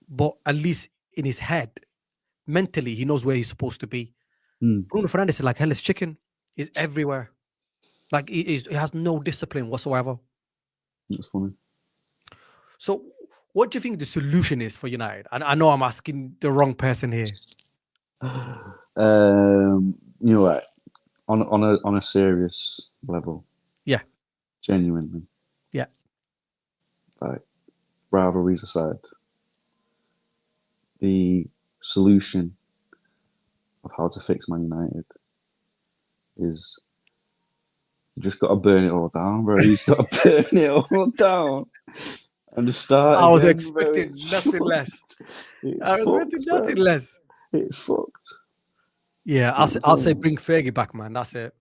But at least in his head, mentally, he knows where he's supposed to be. Mm. Bruno Fernandes is like hellish chicken. He's everywhere. Like he has no discipline whatsoever. That's funny. So, what do you think the solution is for United? And I know I'm asking the wrong person here. You know what? On a serious level. Yeah. Genuinely. Yeah. Like rivalries aside, the solution of how to fix Man United is you just got to burn it all down, bro. You just got to burn it all down and just start. I was again, expecting nothing less. I was fucked, expecting nothing less. It's fucked. Yeah, I'll say bring Fergie back, man. That's it.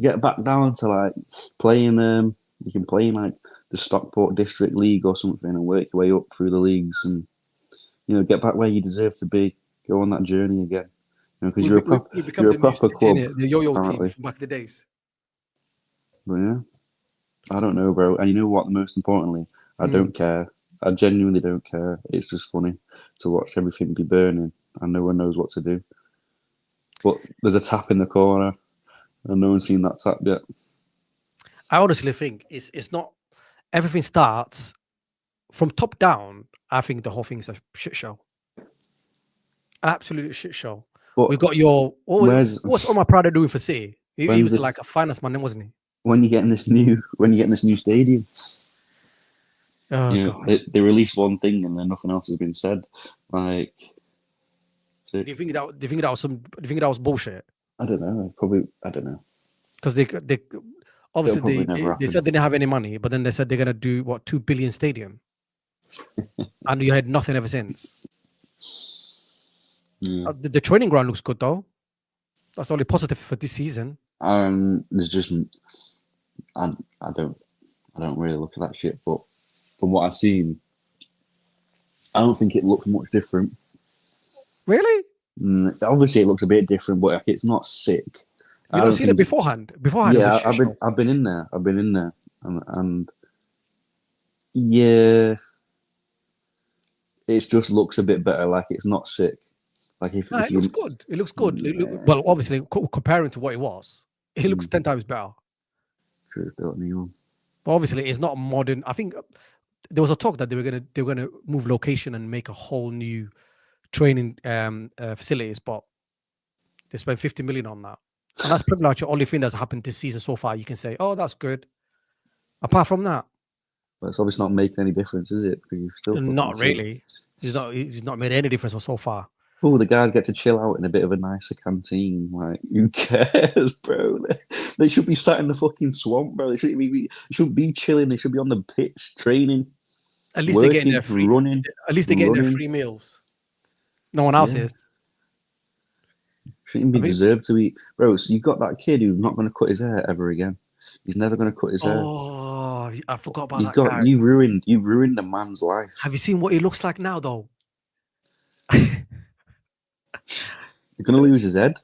Get back down to like playing. You can play in like the Stockport District League or something, and work your way up through the leagues, and get back where you deserve to be. Go on that journey again. Because you're a proper club, the yo-yo apparently. team from back in the days. But yeah, I don't know, bro. And you know what? Most importantly, I don't care. I genuinely don't care. It's just funny to watch everything be burning, and no one knows what to do. But there's a tap in the corner, and no one's seen that tap yet. I honestly think it's not everything starts from top down. I think the whole thing's a shit show. Absolute shit show. But We got your what's where's Omar Prada doing for City? He when's was like this? a finance man, wasn't he? When you getting this new stadium? Oh You know, god. they release one thing and then nothing else has been said. Like, Do you think that was some? Do you think that was bullshit? I don't know. Probably, I don't know. Because they It'll obviously probably never they happen. said they didn't have any money, but then they said they're gonna do what 2 billion stadium, and you had nothing ever since. Yeah. The training ground looks good though. That's the only positive for this season. There's just, I don't really look at that shit. But from what I've seen, I don't think it looks much different. Really? Obviously, it looks a bit different, but it's not sick. You don't seen it beforehand? Beforehand, it was a Yeah, shit show. I've been in there. And yeah, it just looks a bit better. Like it's not sick. Like if It you looks good. It looks good. Well, obviously, comparing to what it was, it looks 10 times better. should have built a new one. But obviously, it's not modern. I think there was a talk that they were gonna move location and make a whole new training facilities, but they spent 50 million on that, and that's pretty much the only thing that's happened this season so far. You can say, "Oh, that's good." Apart from that, But it's obviously not making any difference, is it? Because you've still not really. He's not made any difference so far. Oh, the guys get to chill out in a bit of a nicer canteen. Like, who cares, bro? They should be sat in the fucking swamp, bro. They should be chilling. They should be on the pitch training. At least they're getting working, their free. running. At least they're getting their running. free meals. No one else Yeah. is. Shouldn't be I mean- deserved to eat, bro. So you've got that kid who's not going to cut his hair ever again. He's never going to cut his hair. Oh, I forgot about that guy. You've ruined a man's life. Have you seen what he looks like now, though? You're going to lose his head.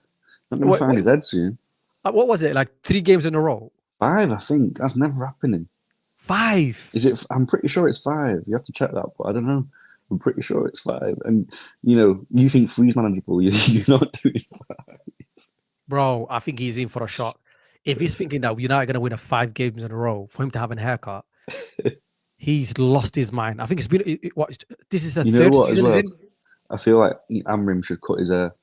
Not going Wait, to find wait. his head soon. What was it? Like 3 games in a row? 5, I think. That's never happening. 5. Is it? I'm pretty sure it's 5. You have to check that, but I don't know. I'm pretty sure it's 5. And you know, you think 3's manageable. You're not doing 5. Bro, I think he's in for a shot. If he's thinking that we're not going to win a 5 games in a row for him to have a haircut, he's lost his mind. I think it's been this is a You know third what, as season. well? He's in. I feel like Amrim should cut his hair.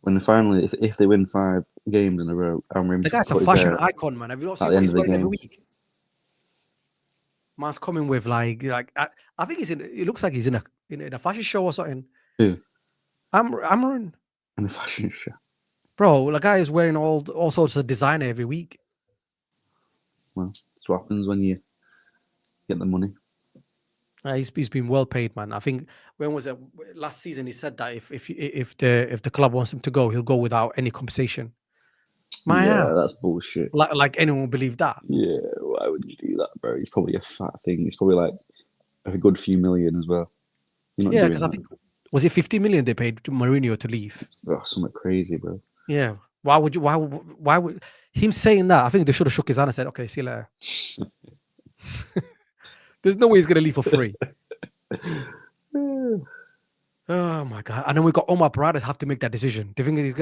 When finally, if they win 5 games in a row, Amrim The should guy's cut a his fashion hair. icon, man. Have you not at seen the what end he's of the wearing every game. week? Man's coming with like I think it looks like he's in a fashion show or something. Who? Amarin. In the fashion show. Bro, the guy is wearing all sorts of designer every week. Well, that's what happens when you get the money. He's been well paid, man. I think when was it last season? He said that if the club wants him to go, he'll go without any compensation. My Yeah, ass. that's bullshit. Like anyone would believe that. Yeah, why would you do that, bro? He's probably a fat thing. It's probably like a good few million as well. You're not Yeah, doing because I that. think was it 50 million they paid to Mourinho to leave? Oh, something crazy, bro. Yeah. Why would him saying that? I think they should have shook his hand and said, "Okay, see you later." There's no way he's gonna leave for free. Oh my god! And then we got Omar Parada have to make that decision. Do you think he's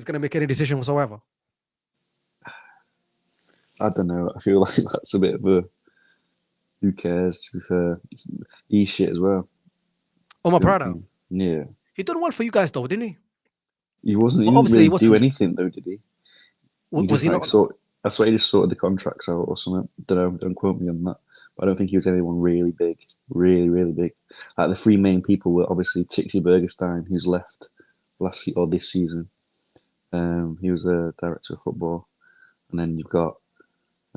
gonna make any decision whatsoever? I don't know. I feel like that's a bit of a who cares. To be fair, he's shit as well. Omar Parada. Yeah, He done well for you guys though, didn't he? he wasn't. He Well, didn't obviously, he really do wasn't- anything though, did he? Was he not? I swear he just sorted the contracts out or something. Don't know. Don't quote me on that. But I don't think he was anyone really big, really big. Like the 3 main people were obviously Tixi Bergerstein, who's left this season. He was the director of football, and then you've got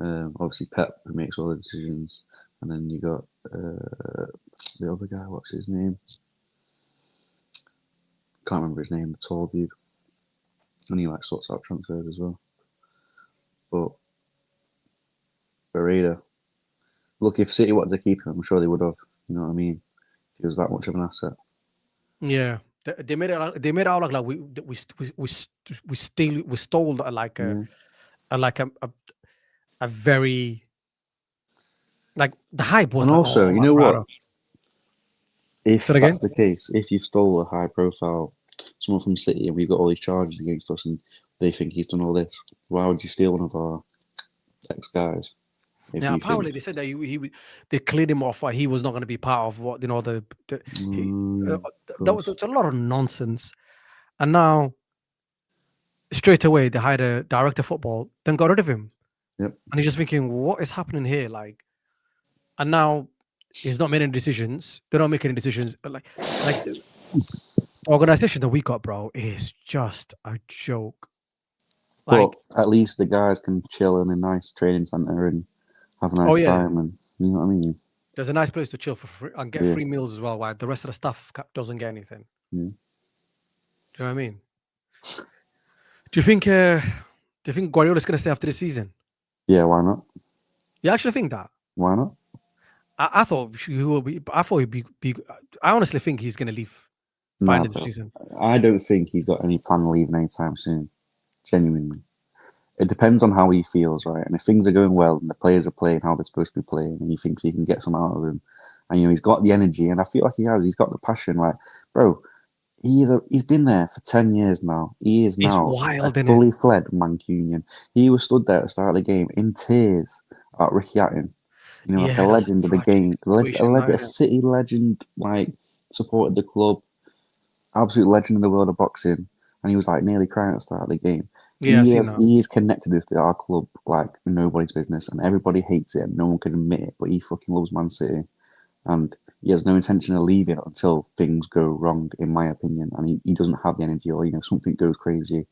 obviously Pep, who makes all the decisions, and then you got the other guy. What's his name? Can't remember his name. The tall dude, and he like sorts out transfers as well. But Barreda, look, if City wanted to keep him, I'm sure they would have. You know what I mean? He was that much of an asset. Yeah, they made it out like we stole like a very like the hype was. And like, also, oh, you know Parada. what? If Say it that's the case, if you've stole a high profile someone from City and we've got all these charges against us and they think he's done all this, why would you steal one of our X guys. If Yeah, you apparently think, they said that they cleared him off. He was not going to be part of what he, of that was course. a lot of nonsense. And now straight away they hired a director of football, then got rid of him. Yep. And he's just thinking, what is happening here? Like, and now he's not making any decisions. They're not making any decisions. But like the organization that we got, bro, is just a joke. Like, But at least the guys can chill in a nice training center and have a nice oh yeah, time, and you know what I mean. there's a nice place to chill for free and get Yeah. free meals as well. While the rest of the staff doesn't get anything. Yeah. Do you know what I mean? Do you think Guardiola's going to stay after the season? Yeah, why not? You actually think that? Why not? I thought he will be. I thought he'd be. I honestly think he's going to leave by end No, of the season. I don't think he's got any plan on leaving anytime soon. Genuinely. It depends on how he feels, right? And if things are going well and the players are playing how they're supposed to be playing, and he thinks he can get some out of them, and he's got the energy, and I feel like he has. He's got the passion. Like, bro, he's been there for 10 years now. He is It's now wild, a innit? fully fled Mancunian. He was stood there at the start of the game in tears at Ricky Hatton. You know, like a Yeah, that's legend of the tragic game, situation, a innit? City legend, like supported the club, absolute legend in the world of boxing, and he was like nearly crying at the start of the game. Yeah, I've seen that. He is connected with our club like nobody's business, and everybody hates it, and no one can admit it. But he fucking loves Man City, and he has no intention of leaving until things go wrong, in my opinion. And he doesn't have the energy, or something goes crazy.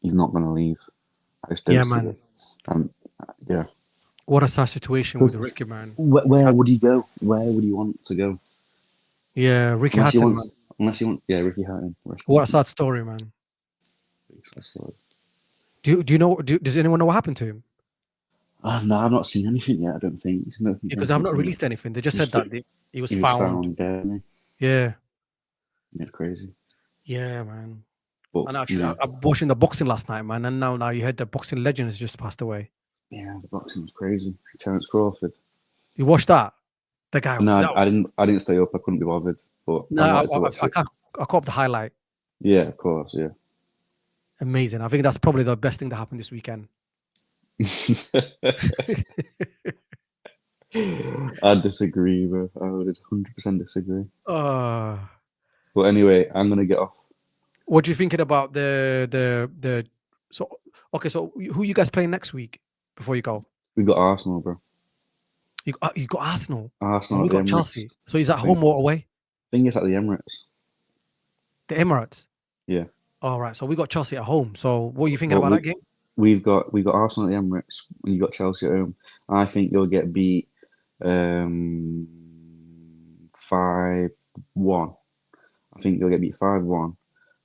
He's not going to leave. I just don't Yeah, see man. it. And yeah, What a sad situation with Ricky, man. where would he go? Where would he want to go? Yeah, Ricky Unless he Hatton, wants, man. yeah, Ricky Hatton. What a sad story, man. Do you know? Does anyone know what happened to him? No, I've not seen anything yet. I don't think. Because I've not released anything. They just said that he was found. dead. Yeah, Yeah, crazy. yeah, man. But And actually, I'm watching the boxing last night, man. And now you heard the boxing legend has just passed away. yeah, the boxing was crazy. Terence Crawford. You watched that? The guy. No, I didn't. I didn't stay up. I couldn't be bothered. But No, I wanted to watch I it. caught the highlight. Yeah, of course. Yeah. Amazing. I think that's probably the best thing that happened this weekend. I disagree, bro. I would 100% disagree. Uh, But anyway, I'm gonna get off. what are you thinking about the? So okay, so who you guys playing next week before you go? We got Arsenal, bro. You got Arsenal. Arsenal. We at the got Emirates. Chelsea. So is that I think- home or away? I think it's at the Emirates. The Emirates. Yeah. All right. So we got Chelsea at home. So what are you thinking Well, about that game? We've got Arsenal at the Emirates, and you got Chelsea at home. I think you'll get beat 5-1. I think you'll get beat 5-1,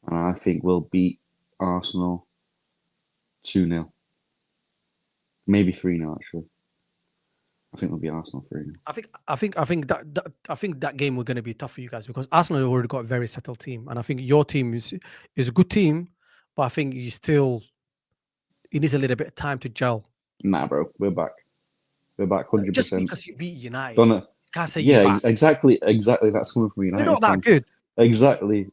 and I think we'll beat Arsenal 2-0, maybe 3-0 actually. I think we'll beat Arsenal 3-0. I think that game was going to be tough for you guys because Arsenal already got a very settled team, and I think your team is a good team, but I think it needs a little bit of time to gel. Nah, bro, we're back. We're back 100%. Just because you beat United, Donna, can't say yeah, you're back. exactly. That's coming from United. They're not that fans. good. Exactly.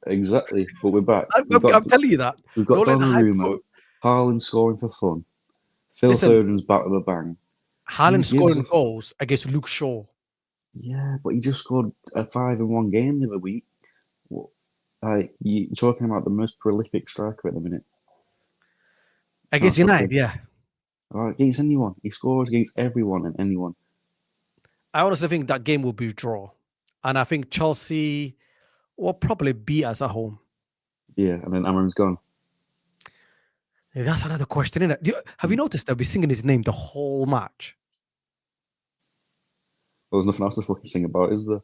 But we're back. I'm telling you that. We've got Don't let the hype Donnarumma, go. Haaland scoring for fun. Phil Listen. Foden's back with a bang. Haaland He gives scoring a- goals against Luke Shaw. Yeah, but he just scored a 5-1 game the other week. You're talking about the most prolific striker at the minute. Against That's United, okay. yeah. Against anyone. He scores against everyone and anyone. I honestly think that game will be a draw. And I think Chelsea will probably beat us at home. Yeah, and then Amarim's gone. Yeah, that's another question, isn't it? Have you noticed they'll be singing his name the whole match? There's nothing else to fucking sing about, is there?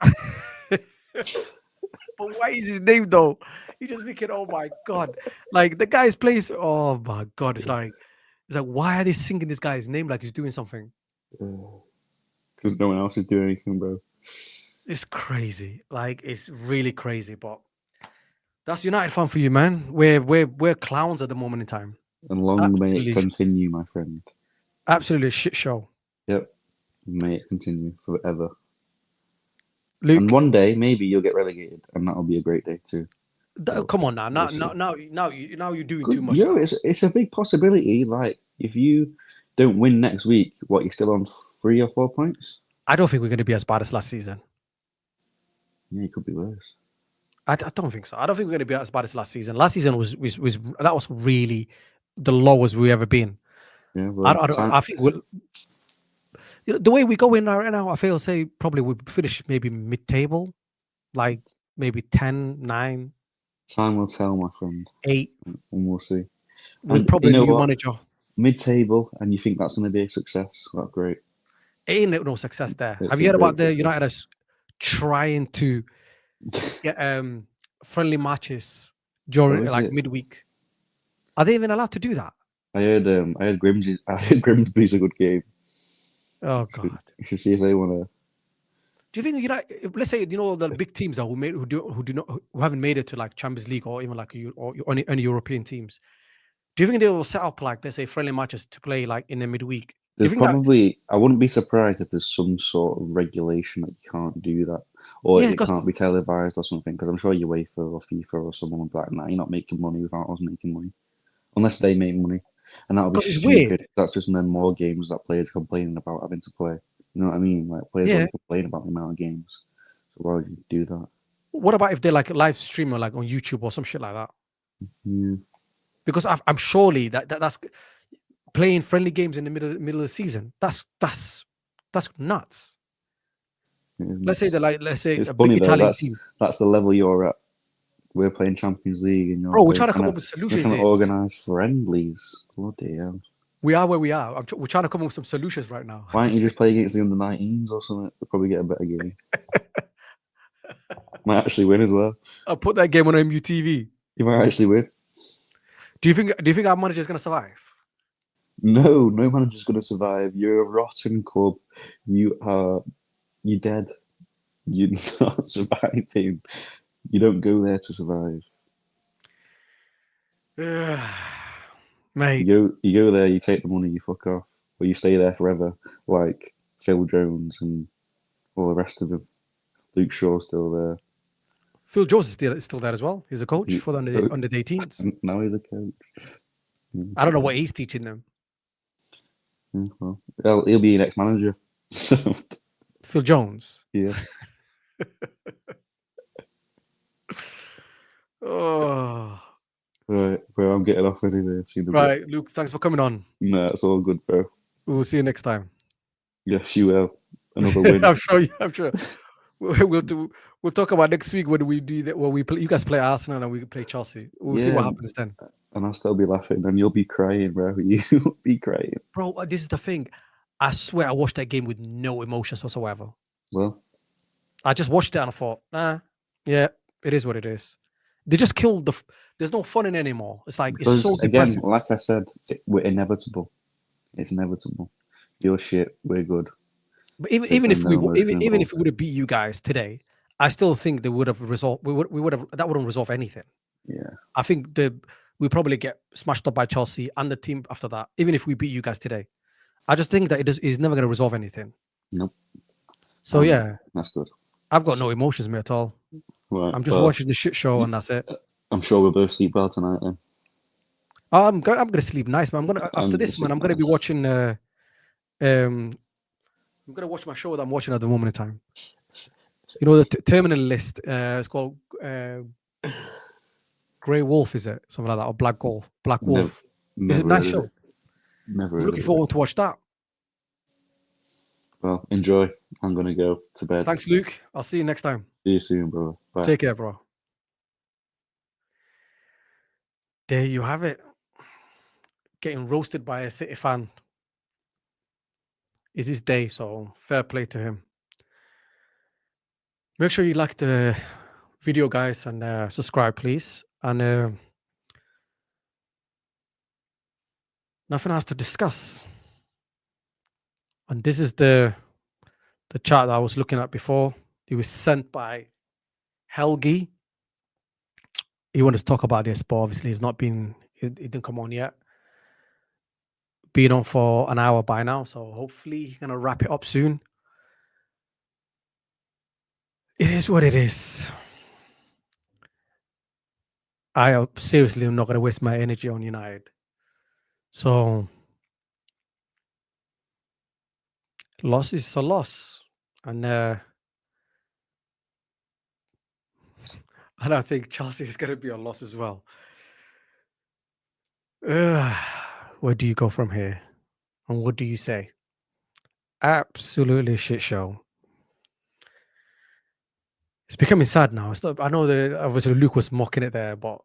But why is his name though? You just make it, oh my God. Like the guy's place, oh my God. It's like why are they singing this guy's name like he's doing something? Because no one else is doing anything, bro. It's crazy. Like it's really crazy. But that's United fan for you, man. We're clowns at the moment in time. And long may it continue, my friend. Absolutely a shit show. Yep. May it continue forever. Luke, and one day, maybe you'll get relegated, and that'll be a great day too. Come on now. Now you're doing too much. It's a big possibility. Like if you don't win next week, what, you're still on 3 or 4 points? I don't think we're going to be as bad as last season. Yeah, it could be worse. I don't think so. I don't think we're going to be as bad as last season. Last season was that was really the lowest we've ever been. Yeah, well, I think the way we go in right now, I feel say probably we finish maybe mid-table, like maybe 10, 9, time will tell, my friend, 8. and we'll see. With And probably you a know new what? manager. Mid-table, and you think that's going to be a success? That's great. Ain't no success there. It's Have a you heard great about the success. United trying to get friendly matches during is like it? midweek? Are they even allowed to do that? I heard Grimsby's a good game. Oh God. You should see if they want to. Do you think let's say the big teams that who haven't made it to like Champions League or even like any European teams? Do you think they will set up like, let's say, friendly matches to play like in the midweek? Do you There's think that? I wouldn't be surprised if there's some sort of regulation that you can't do that, or Yeah, it because can't be televised or something. Because I'm sure UEFA or FIFA or someone will be like, "Nah, you're not making money without us making money, unless they make money," and that would be it's weird. stupid. That's just then more games that players complaining about having to play. You know what I mean? Like players Yeah. already complain about the amount of games, so why would you do that? What about if they like live stream or like on YouTube or some shit like that? Yeah. Because I'm surely that's playing friendly games in the middle of the season. That's nuts. Let's say It's a big funny though. Italian team. That's the level you're at. We're playing Champions League, and Bro, we're trying to come up with you're solutions trying to here. organise friendlies. Bloody hell! We are where we are. We're trying to come up with some solutions right now. Why don't you just play against the under-19s or something? They'll probably get a better game. Might actually win as well. I'll put that game on MUTV. You might actually win. Do you think our manager is going to survive? No manager's going to survive. You're a rotten club. You're dead. You're not surviving. You don't go there to survive. Mate. You go there, you take the money, you fuck off, or you stay there forever, like Phil Jones and all the rest of them. Luke Shaw's still there. Phil Jones is still there as well. He's a coach for the under 18s. Now he's a coach. I don't know what he's teaching them. Yeah, well, he'll be next manager. So, Phil Jones. Yeah. Oh. Right, bro, I'm getting off anyway. Right, Luke, thanks for coming on. No, it's all good, bro. We'll see you next time. Yes, you will. Another win. I'm sure. We'll talk about next week when we do that. When we play, you guys play Arsenal and we play Chelsea. We'll see what happens then. And I'll still be laughing, and you'll be crying, bro. You'll be crying, bro. This is the thing. I swear, I watched that game with no emotions whatsoever. Well, I just watched it and I thought, yeah, it is what it is. They just killed there's no fun in it anymore. It's like it's so depressing. Again, like I said, we're inevitable. It's inevitable. You're shit. We're good. But even if we would have beat you guys today, I still think they would have resolved. That wouldn't resolve anything. Yeah, I think we probably get smashed up by Chelsea and the team after that. Even if we beat you guys today, I just think that it's never going to resolve anything. Nope. So yeah, that's good. I've got no emotions, mate, at all. Right, I'm just watching the shit show and that's it. I'm sure we'll both sleep well tonight then. I'm gonna sleep nice, man. After this, man, I'm gonna be watching. I'm gonna watch my show that I'm watching at the moment in time. You know, the Terminal List. It's called Grey Wolf, is it? Something like that, or Black Wolf. Is it a nice show? Never. I'm looking forward to watch that. Well, enjoy. I'm gonna go to bed. Thanks, Luke. I'll see you next time. See you soon, bro. Bye. Take care, bro. There you have it. Getting roasted by a City fan. Is his day, so fair play to him. Make sure you like the video, guys, and subscribe, please. And nothing else to discuss. And this is the chart that I was looking at before. It was sent by Helgi. He wanted to talk about this, but obviously it didn't come on yet. Been on for an hour by now, so hopefully he's gonna wrap it up soon. It is what it is. I seriously am not gonna waste my energy on United. So loss is a loss, and I think Chelsea is going to be a loss as well. Where do you go from here? And what do you say? Absolutely shit show. It's becoming sad now. It's not. I know that obviously Luke was mocking it there, but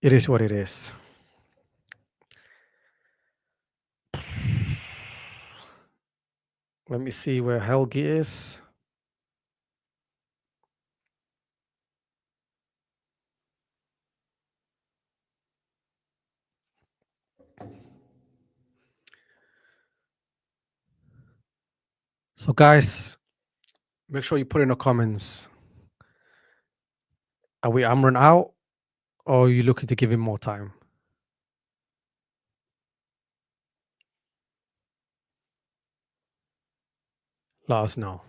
it is what it is. Let me see where Helgi is. So, guys, make sure you put in the comments. Are we Amran out, or are you looking to give him more time? Let us know.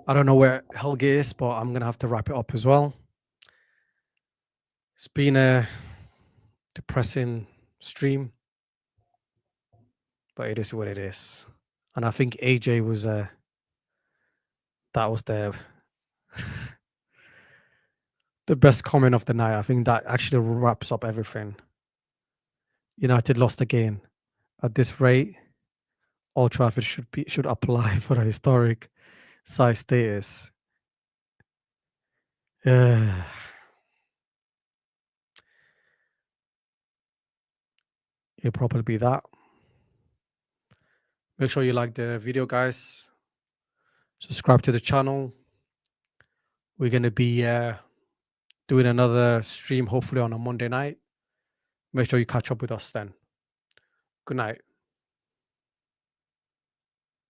I don't know where Helgi is, but I'm going to have to wrap it up as well. It's been a depressing stream, but it is what it is. And I think AJ was that was the best comment of the night. I think that actually wraps up everything. United lost again. At this rate, Old Trafford should apply for a historic size status. It'll probably be that. Make sure you like the video, guys. Subscribe to the channel. We're going to be doing another stream, hopefully on a Monday night. Make sure you catch up with us then. Good night.